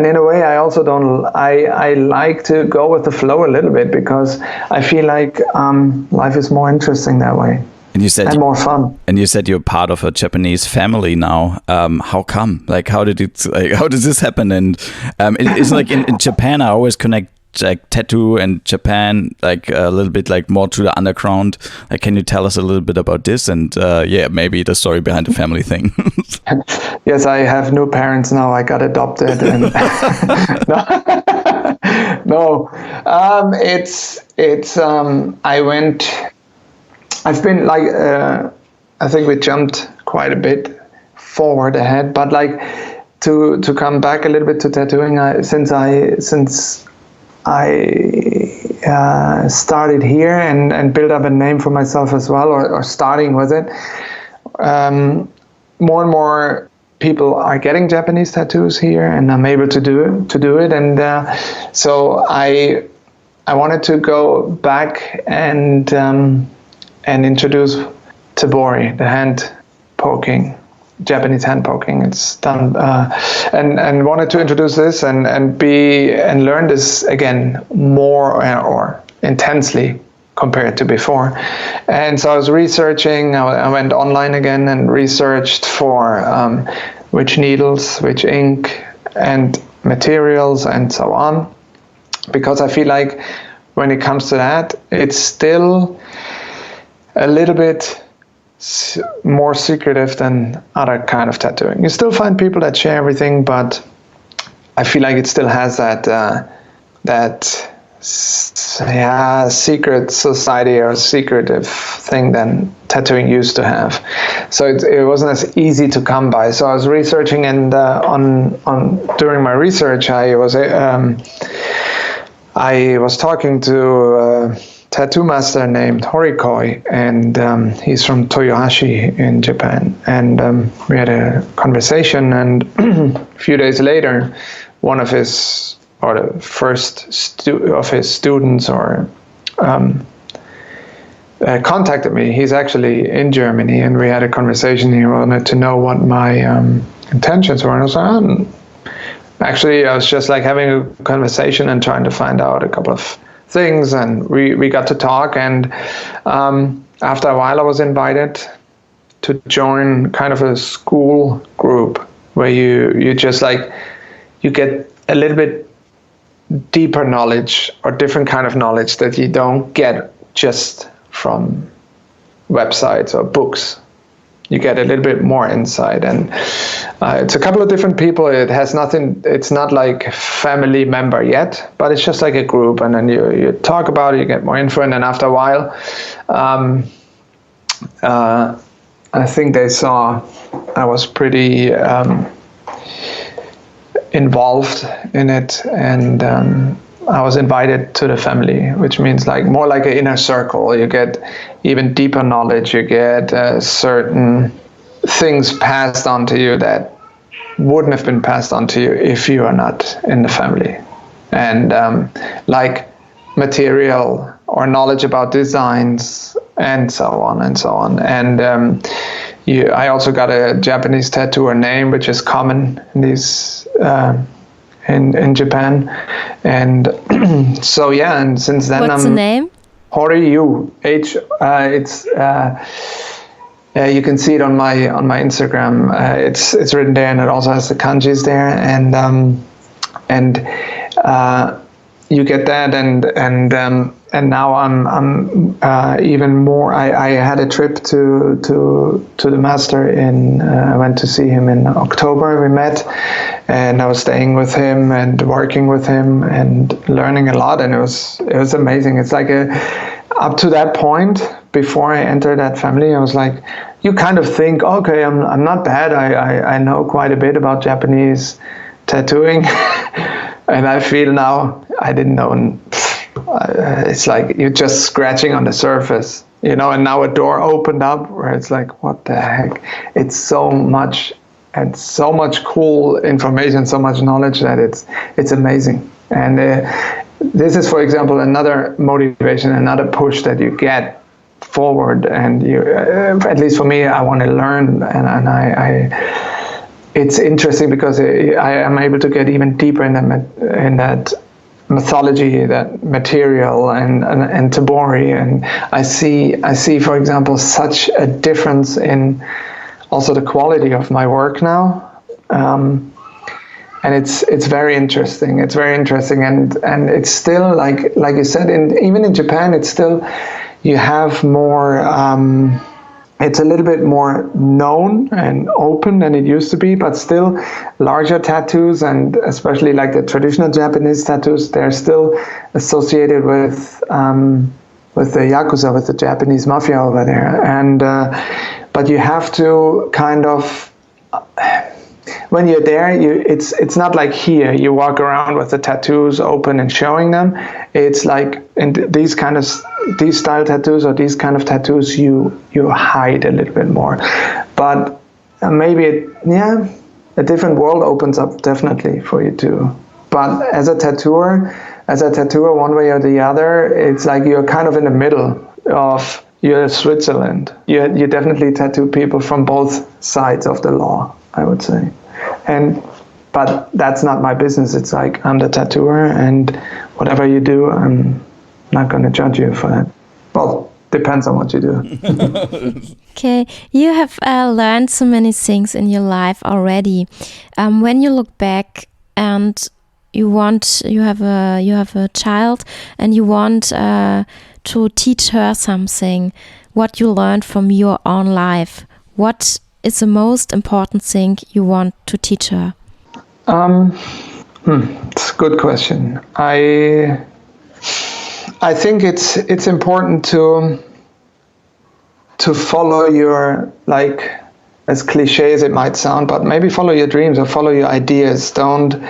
in a way, I also I like to go with the flow a little bit, because I feel like life is more interesting that way. And you said more fun. And you said you're part of a Japanese family now. How come? Like, how did this happen? And it's like in Japan, I always connect like tattoo and Japan like a little bit like more to the underground. Like, can you tell us a little bit about this, and maybe the story behind the family thing? Yes, I have new parents now. I got adopted, and no, I've been like I think we jumped quite a bit forward ahead, but like to come back a little bit to tattooing, since I started here and built up a name for myself as well, or starting with it. More and more people are getting Japanese tattoos here, and I'm able to do it. And so I wanted to go back and introduce tabori, the hand poking. Japanese hand poking. It's done, and wanted to introduce this and learn this again more or intensely compared to before. And so I was researching. I went online again and researched for which needles, which ink, and materials, and so on, because I feel like when it comes to that, it's still a little bit more secretive than other kind of tattooing. You still find people that share everything, but I feel like it still has that secret society or secretive thing than tattooing used to have. So it wasn't as easy to come by. So I was researching, and during my research, I was talking to tattoo master named Horikoi, and he's from Toyohashi in Japan, and we had a conversation, and a few days later, one of his, or the first of his students, contacted me. He's actually in Germany, and we had a conversation. He wanted to know what my intentions were, and I was like, actually, I was just like having a conversation and trying to find out a couple of things, and we got to talk, and after a while I was invited to join kind of a school group where you just like, you get a little bit deeper knowledge, or different kind of knowledge that you don't get just from websites or books. You get a little bit more insight, and it's a couple of different people. It has nothing, it's not like family member yet, but it's just like a group, and then you talk about it, you get more info, and then after a while, I think they saw I was pretty involved in it, and I was invited to the family, which means like more like an inner circle. You get even deeper knowledge. You get certain things passed on to you that wouldn't have been passed on to you if you are not in the family. And like material or knowledge about designs, and so on and so on. And I also got a Japanese tattooer name, which is common in these in Japan, and so yeah. And since then, what's the name? Horyu. You can see it on my Instagram. It's written there, and it also has the kanjis there. And you get that, and now I'm even more. I had a trip to the master I went to see him in October. We met, and I was staying with him and working with him and learning a lot, and it was amazing. It's like up to that point, before I entered that family, I was like, you kind of think, okay, I'm not bad. I know quite a bit about Japanese tattooing. And I feel now, I didn't know, it's like you're just scratching on the surface, and now a door opened up where it's like, what the heck? It's so much, and so much cool information, so much knowledge that it's amazing. And this is, for example, another motivation, another push that you get forward. And you, at least for me, I want to learn, and I it's interesting because I am able to get even deeper in that mythology, that material, and tabori, and I see, for example, such a difference in also the quality of my work now, and it's very interesting. It's very interesting, and it's still like you said, even in Japan, it's still, you have more. It's a little bit more known and open than it used to be, but still larger tattoos, and especially like the traditional Japanese tattoos, they're still associated with the Yakuza, with the Japanese mafia over there. And but you have to kind of, when you're there, it's not like here, you walk around with the tattoos open and showing them. It's like in these style tattoos, or these kind of tattoos, you hide a little bit more. But maybe a different world opens up definitely for you too. But as a tattooer, one way or the other, it's like you're kind of in the middle of, you're Switzerland. You definitely tattoo people from both sides of the law, I would say. But that's not my business. It's like, I'm the tattooer, and whatever you do, I'm not going to judge you for that. Well, depends on what you do. Okay, you have learned so many things in your life already. When you look back and you have a child and you want to teach her something, what you learned from your own life, what is the most important thing you want to teach her? It's a good question. I think it's important to follow your, like, as cliche as it might sound, but maybe follow your dreams or follow your ideas. Don't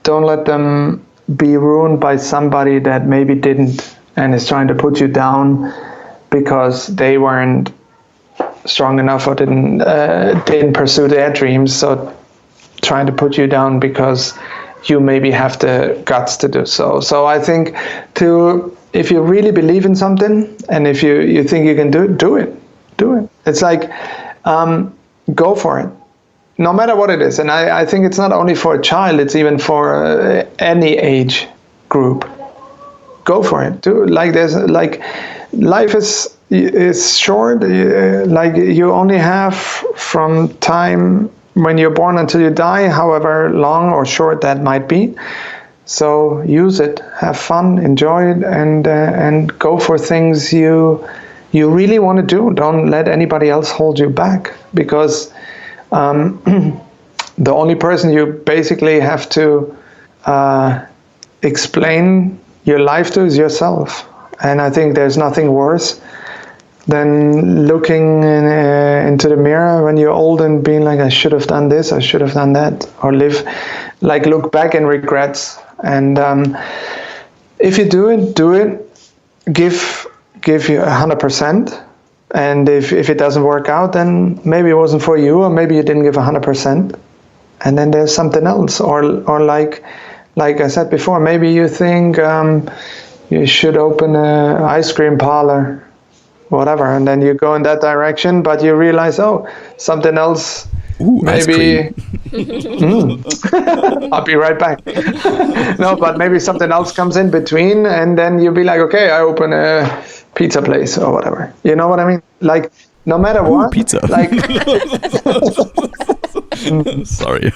let them be ruined by somebody that maybe didn't and is trying to put you down because they weren't strong enough or didn't pursue their dreams. So trying to put you down because you maybe have the guts to do so. So I think if you really believe in something, and if you think you can do it. It's like, go for it, no matter what it is. And I think it's not only for a child, it's even for any age group. Go for it. Life is short. Like, you only have from time when you're born until you die, however long or short that might be. So use it, have fun, enjoy it, and go for things you really want to do. Don't let anybody else hold you back, because the only person you basically have to explain your life to is yourself. And I think there's nothing worse than looking into the mirror when you're old and being like, I should have done this, I should have done that, or look back in regrets. And if you do it, give you 100%. And if it doesn't work out, then maybe it wasn't for you, or maybe you didn't give 100%. And then there's something else, or like I said before, maybe you think you should open an ice cream parlor, whatever, and then you go in that direction, but you realize, something else. Ooh, maybe I'll be right back. No, but maybe something else comes in between, and then you'll be like, okay, I open a pizza place or whatever. You know what I mean? Like, no matter what. Pizza. Like, sorry.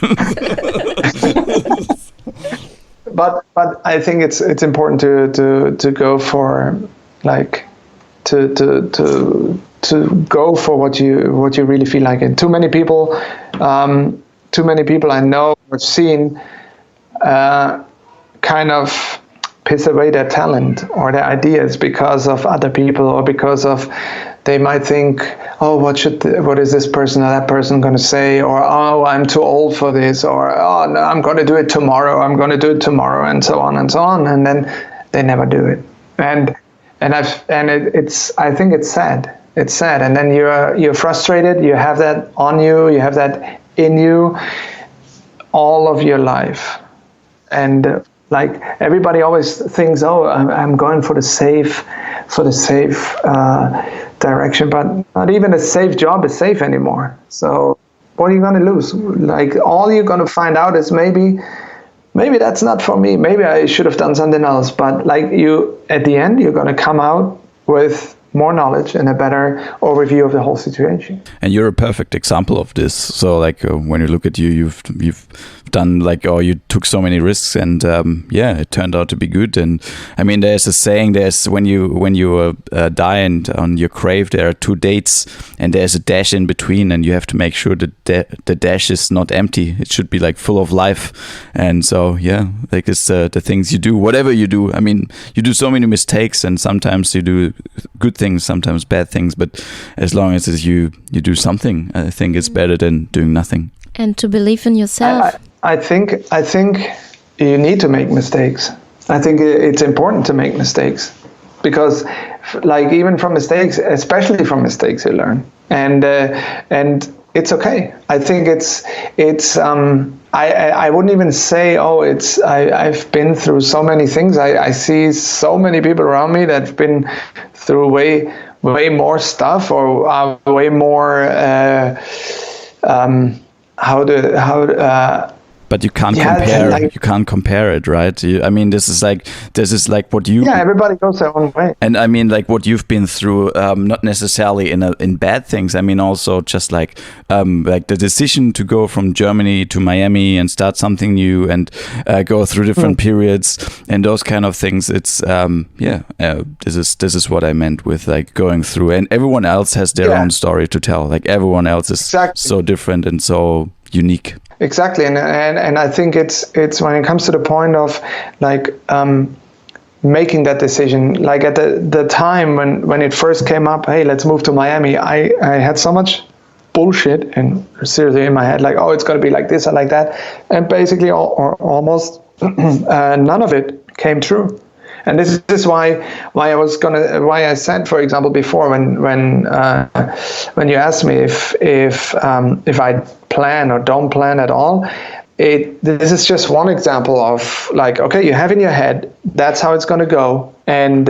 but I think it's important to go for like to go for what you really feel like. And too many people I know or seen kind of piss away their talent or their ideas because of other people, or because of they might think, oh, what is this person or that person going to say, or oh, I'm too old for this, or oh no, I'm going to do it tomorrow, and so on, and then they never do it. And I think it's sad. It's sad, and then you're frustrated. You have that on you. You have that in you all of your life, and like everybody always thinks, oh, I'm going for the safe direction, but not even a safe job is safe anymore. So what are you going to lose? Like all you're going to find out is maybe that's not for me. Maybe I should have done something else. But like at the end, you're going to come out with more knowledge and a better overview of the whole situation. And you're a perfect example of this. So like when you look at you, you've done like, oh, you took so many risks, and it turned out to be good. And I mean, there's a saying, there's when you die and on your grave there are two dates, and there's a dash in between, and you have to make sure that the dash is not empty. It should be like full of life. And so like it's the things you do, whatever you do. I mean, you do so many mistakes, and sometimes you do good things, sometimes bad things, but as long as you do something, I think it's better than doing nothing. And to believe in yourself. I think you need to make mistakes. I think it's important to make mistakes, because like even from mistakes, especially from mistakes, you learn, and it's okay. I think it's I wouldn't even say, oh, I've been through so many things. I see so many people around me that've been through way more stuff, or way more but you can't compare. Like, you can't compare it, right? I mean, this is like what you. Yeah, everybody goes their own way. And I mean, like what you've been through, not necessarily in bad things. I mean, also just like the decision to go from Germany to Miami and start something new, and go through different periods and those kind of things. It's this is what I meant with like going through. And everyone else has their own story to tell. Like everyone else is so different and so unique. Exactly, and I think it's when it comes to the point of like making that decision, like at the time when it first came up, hey, let's move to Miami, I had so much bullshit and seriously in my head, like, oh, it's going to be like this and like that, and basically almost none of it came true. And this is why I said, for example, before when you asked me if I plan or don't plan at all, this is just one example of like, okay, you have in your head that's how it's going to go, and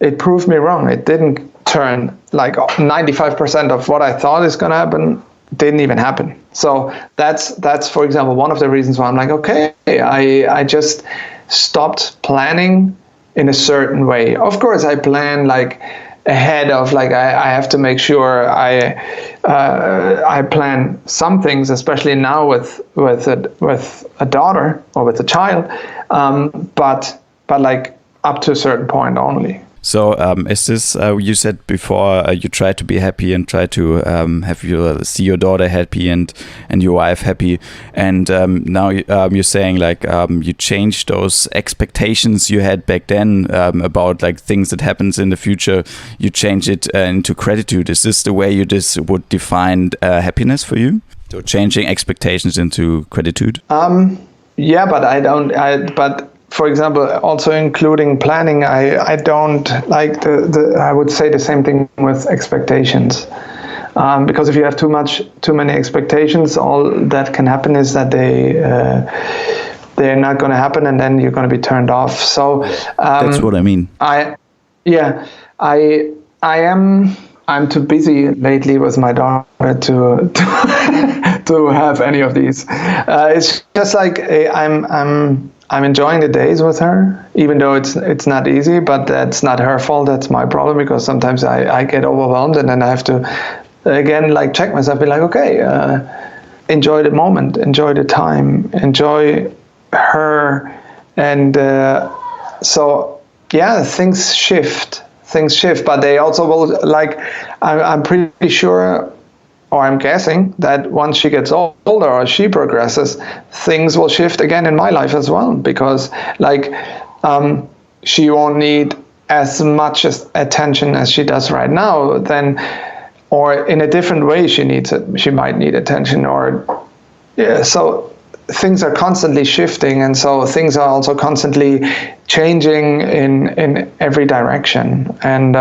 it proved me wrong. It didn't turn like 95% of what I thought is going to happen didn't even happen. So that's for example one of the reasons why I'm like, okay, I just stopped planning in a certain way. Of course, I plan like ahead of like I have to make sure I plan some things, especially now with a daughter or with a child, but like up to a certain point only. So is this, you said before, you try to be happy and try to see your daughter happy and your wife happy. And now you're saying like you changed those expectations you had back then about like things that happens in the future. You change it into gratitude. Is this the way you would define happiness for you? So changing expectations into gratitude? Yeah, but but for example, also including planning, I don't like I would say the same thing with expectations, because if you have too many expectations, all that can happen is that they're not going to happen, and then you're going to be turned off. So that's what I mean. I'm too busy lately with my daughter to have any of these. It's just like I'm enjoying the days with her, even though it's not easy, but that's not her fault. That's my problem, because sometimes I get overwhelmed, and then I have to, again, like check myself, be like, okay, enjoy the moment, enjoy the time, enjoy her And so, yeah, things shift, but they also will, like, I'm pretty sure, or I'm guessing, that once she gets older or she progresses, things will shift again in my life as well, because, like, she won't need as much attention as she does right now, then, or in a different way she might need attention, or, yeah, so things are constantly shifting, and so things are also constantly changing in every direction. And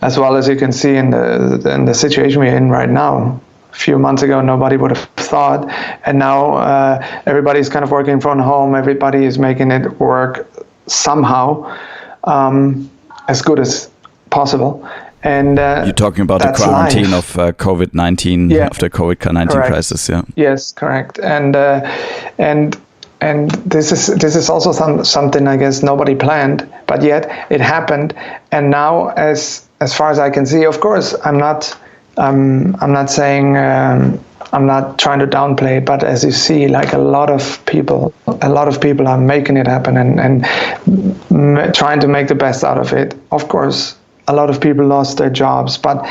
as well, as you can see in the situation we're in right now, a few months ago nobody would have thought, and now everybody's kind of working from home. Everybody is making it work somehow, as good as possible. And you're talking about the quarantine life. of COVID-19, yeah. Of the COVID-19 crisis, yeah. Yes, correct. And this is also something I guess nobody planned, but yet it happened. And now, as far as I can see, of course, I'm not saying, I'm not trying to downplay it, but as you see, like a lot of people are making it happen and trying to make the best out of it. Of course, a lot of people lost their jobs, but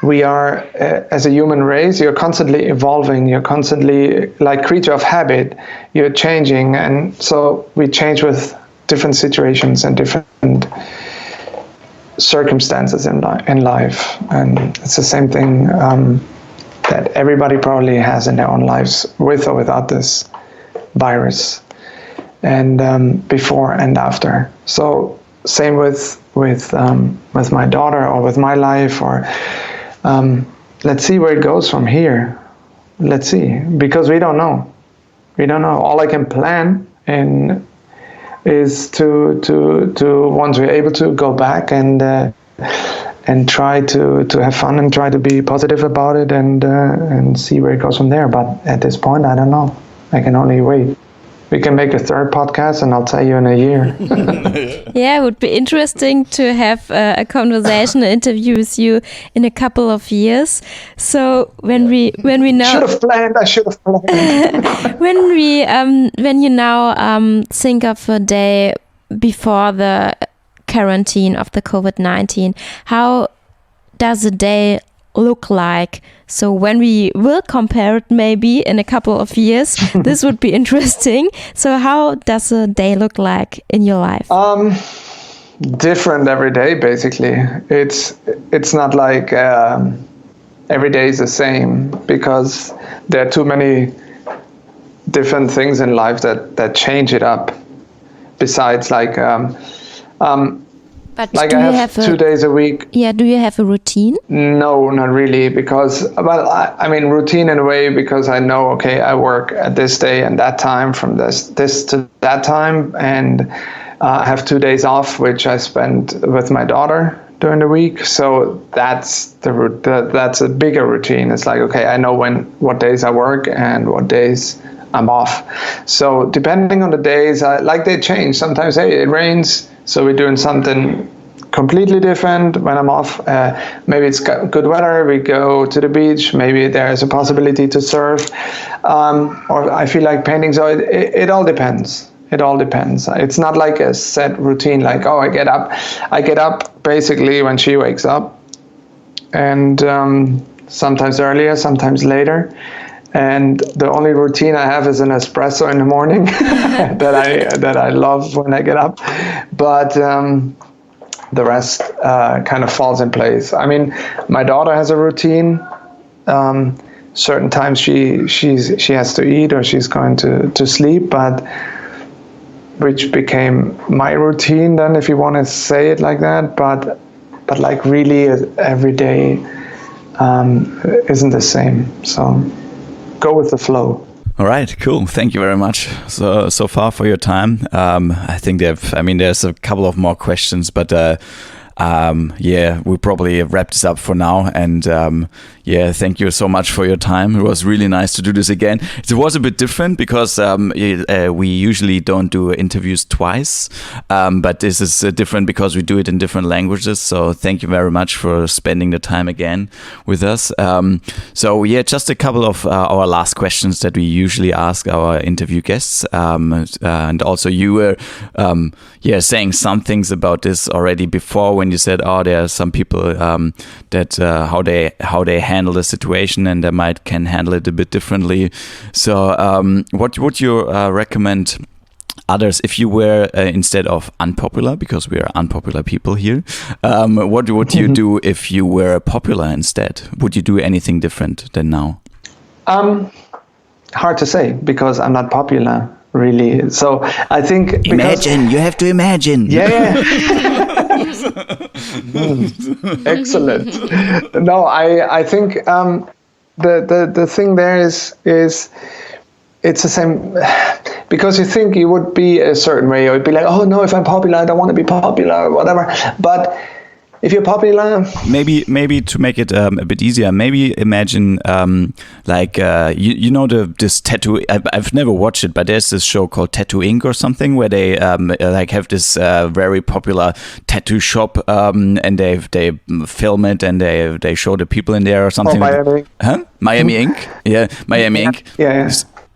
we are, as a human race, you're constantly evolving. You're constantly, like, creature of habit. You're changing, and so we change with different situations and different circumstances in life. And it's the same thing that everybody probably has in their own lives, with or without this virus, and before and after. So same with my daughter, or with my life, or let's see where it goes from here. Let's see, because we don't know. All I can plan is to once we're able to go back and try to have fun and try to be positive about it, and see where it goes from there. But at this point, I don't know. I can only wait. We can make a third podcast, and I'll tell you in a year. Yeah, it would be interesting to have a conversation, an interview with you in a couple of years. So when we know, I should have planned. when you now think of a day before the quarantine of the COVID-19, how does a day look like? So when we will compare it maybe in a couple of years, this would be interesting. So how does a day look like in your life? Different every day, basically. It's not like every day is the same, because there are too many different things in life that change it up. Besides, like, but like, I have 2 days a week. Yeah, do you have a routine? No, not really, because, well, I mean, routine in a way, because I know, okay, I work at this day and that time, from this to that time, and I have 2 days off, which I spend with my daughter during the week. So that's that's a bigger routine. It's like, okay, I know what days I work and what days I'm off. So depending on the days, like, they change. Sometimes, hey, it rains, so we're doing something completely different when I'm off. Maybe it's good weather, we go to the beach. Maybe there's a possibility to surf, or I feel like painting. So it all depends. It all depends. It's not like a set routine, like, oh, I get up basically when she wakes up, and sometimes earlier, sometimes later. And the only routine I have is an espresso in the morning that I love when I get up. But the rest kind of falls in place. I mean, my daughter has a routine. Certain times she has to eat, or she's going to sleep, but which became my routine then, if you want to say it like that. But like, really, every day isn't the same. So go with the flow. All right, cool. Thank you very much so far for your time. I think there's a couple of more questions, but we probably wrap this up for now. And thank you so much for your time. It was really nice to do this again. It was a bit different because we usually don't do interviews twice, but this is different because we do it in different languages. So thank you very much for spending the time again with us. Just a couple of our last questions that we usually ask our interview guests. And also you were saying some things about this already before when you said, there are some people that how they handle the situation and they can handle it a bit differently. So what would you recommend others if you were instead of unpopular, because we are unpopular people here, what would you do if you were popular instead? Would you do anything different than now? Hard to say because I'm not popular really. So I think you have to imagine. Yeah. Excellent. No, I think the thing there is it's the same, because you think you would be a certain way, or you'd be like, oh no, if I'm popular, I don't want to be popular or whatever. But if you're popular, maybe to make it a bit easier, maybe imagine this tattoo. I've never watched it, but there's this show called Tattoo Inc. or something where they have this very popular tattoo shop, and they film it and they show the people in there or something. Miami. Huh? Miami Inc. Yeah, Miami Inc. Yeah.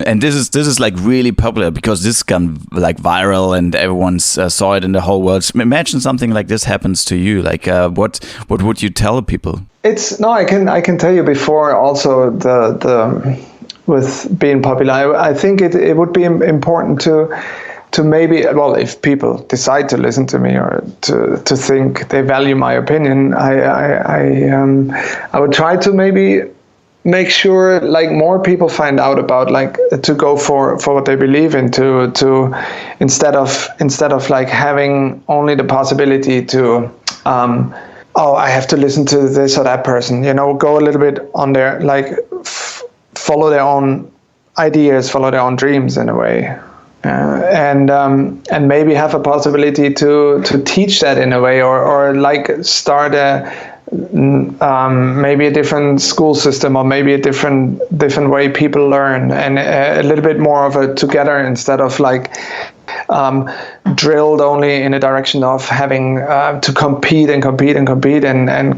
And this is like really popular because this gone like viral and everyone's saw it in the whole world. Imagine something like this happens to you. Like what would you tell people? I can tell you before also the with being popular. I think it would be important to maybe, if people decide to listen to me or to think they value my opinion, I would try to maybe make sure like more people find out about like to go for what they believe in, to instead of like having only the possibility to I have to listen to this or that person, go a little bit on their like follow their own ideas, follow their own dreams in a way, and maybe have a possibility to teach that in a way, or like start maybe a different school system, or maybe a different way people learn, and a little bit more of a together instead of like drilled only in a direction of having to compete and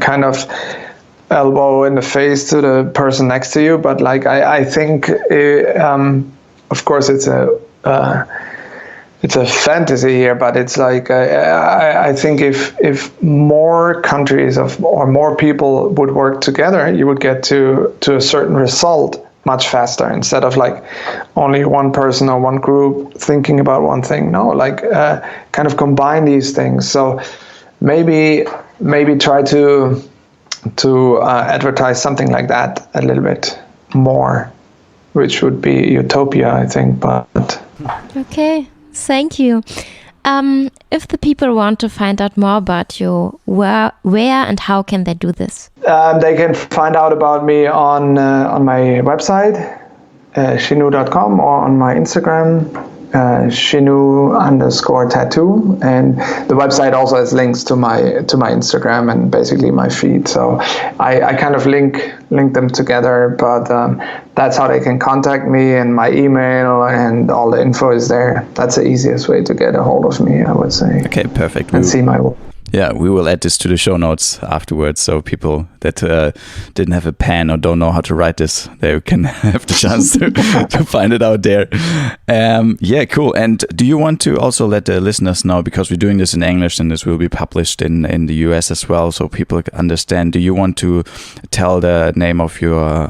kind of elbow in the face to the person next to you. But like I think of course it's a fantasy here, but it's like I think if more countries or more people would work together, you would get to a certain result much faster, instead of like only one person or one group thinking about one thing. No, like kind of combine these things. So maybe try to advertise something like that a little bit more, which would be utopia, I think. But okay. Thank you. If the people want to find out more about you, where and how can they do this? They can find out about me on my website, shinu.com, or on my Instagram, shinu_tattoo. And the website also has links to my Instagram and basically my feed. So I kind of link them together, but that's how they can contact me, and my email and all the info is there. That's the easiest way to get a hold of me, I would say. Okay, perfect. And see my work. Yeah, we will add this to the show notes afterwards, so people that didn't have a pen or don't know how to write this, they can have the chance to find it out there. Cool. And do you want to also let the listeners know, because we're doing this in English and this will be published in the US as well, so people understand, do you want to tell the name of your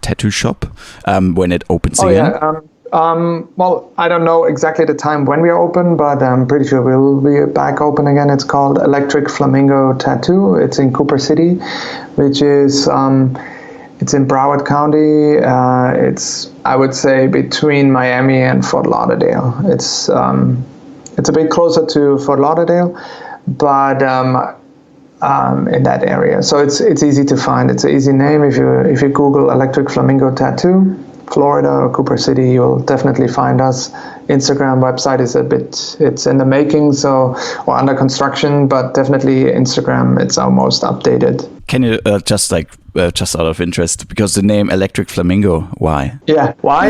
tattoo shop when it opens again? Yeah, well, I don't know exactly the time when we are open, but I'm pretty sure we'll be back open again. It's called Electric Flamingo Tattoo. It's in Cooper City, which is it's in Broward County. It's, I would say, between Miami and Fort Lauderdale. It's a bit closer to Fort Lauderdale, but in that area. So it's easy to find. It's an easy name if you Google Electric Flamingo Tattoo. Florida or Cooper City, you'll definitely find us. Instagram website is it's in the making, or under construction, but definitely Instagram, it's our most updated. Can you just out of interest, because the name Electric Flamingo, why? Yeah, why?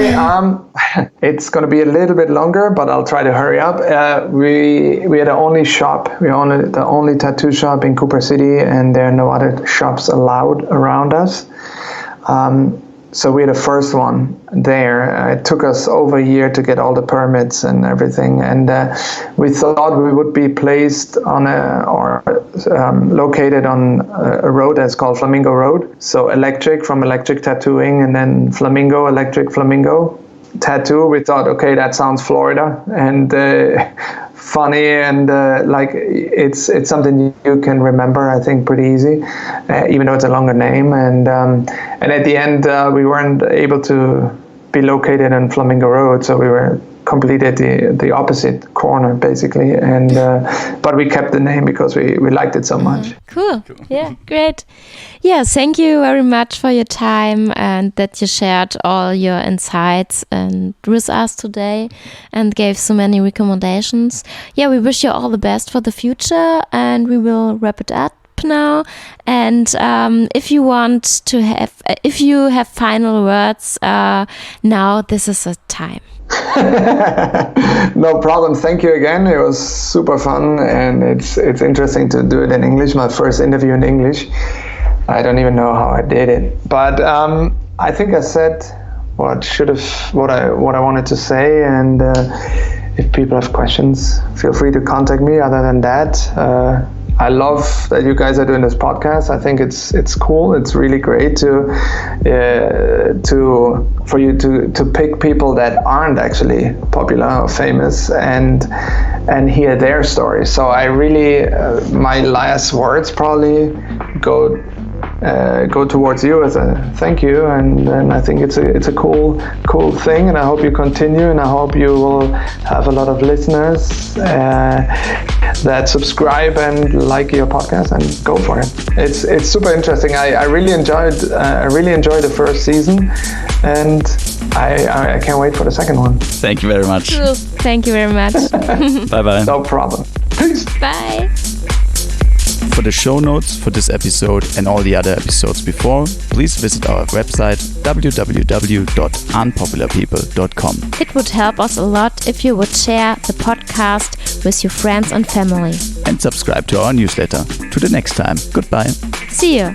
It's going to be a little bit longer, but I'll try to hurry up. We are the only shop, the only tattoo shop in Cooper City, and there are no other shops allowed around us. So we're the first one there. It took us over a year to get all the permits and everything, and we thought we would be placed on located on a road that's called Flamingo Road. So electric from electric tattooing, and then flamingo, electric flamingo tattoo. We thought, okay, that sounds Florida and funny, and it's something you can remember, I think, pretty easy, even though it's a longer name. And at the end, we weren't able to be located on Flamingo Road, so we were completely at the opposite corner, basically. And but we kept the name because we liked it so much. Cool. Yeah, great. Yeah, thank you very much for your time and that you shared all your insights and with us today and gave so many recommendations. Yeah, we wish you all the best for the future, and we will wrap it up now. And if you have final words, now this is the time. No problem. Thank you again. It was super fun, and it's interesting to do it in English. My first interview in English. I don't even know how I did it, but I think I said what I wanted to say. And if people have questions, feel free to contact me. Other than that, I love that you guys are doing this podcast. I think it's cool. It's really great for you to pick people that aren't actually popular or famous and hear their stories. So I really, my last words probably go towards you as a thank you, and I think it's a cool thing, and I hope you continue, and I hope you will have a lot of listeners that subscribe and like your podcast and go for it. It's super interesting. I really enjoyed the first season, and I can't wait for the second one. Thank you very much. Cool. Thank you very much. Bye. No problem. Peace. Bye. For the show notes for this episode and all the other episodes before, please visit our website www.unpopularpeople.com. It would help us a lot if you would share the podcast with your friends and family. And subscribe to our newsletter. To the next time. Goodbye. See you.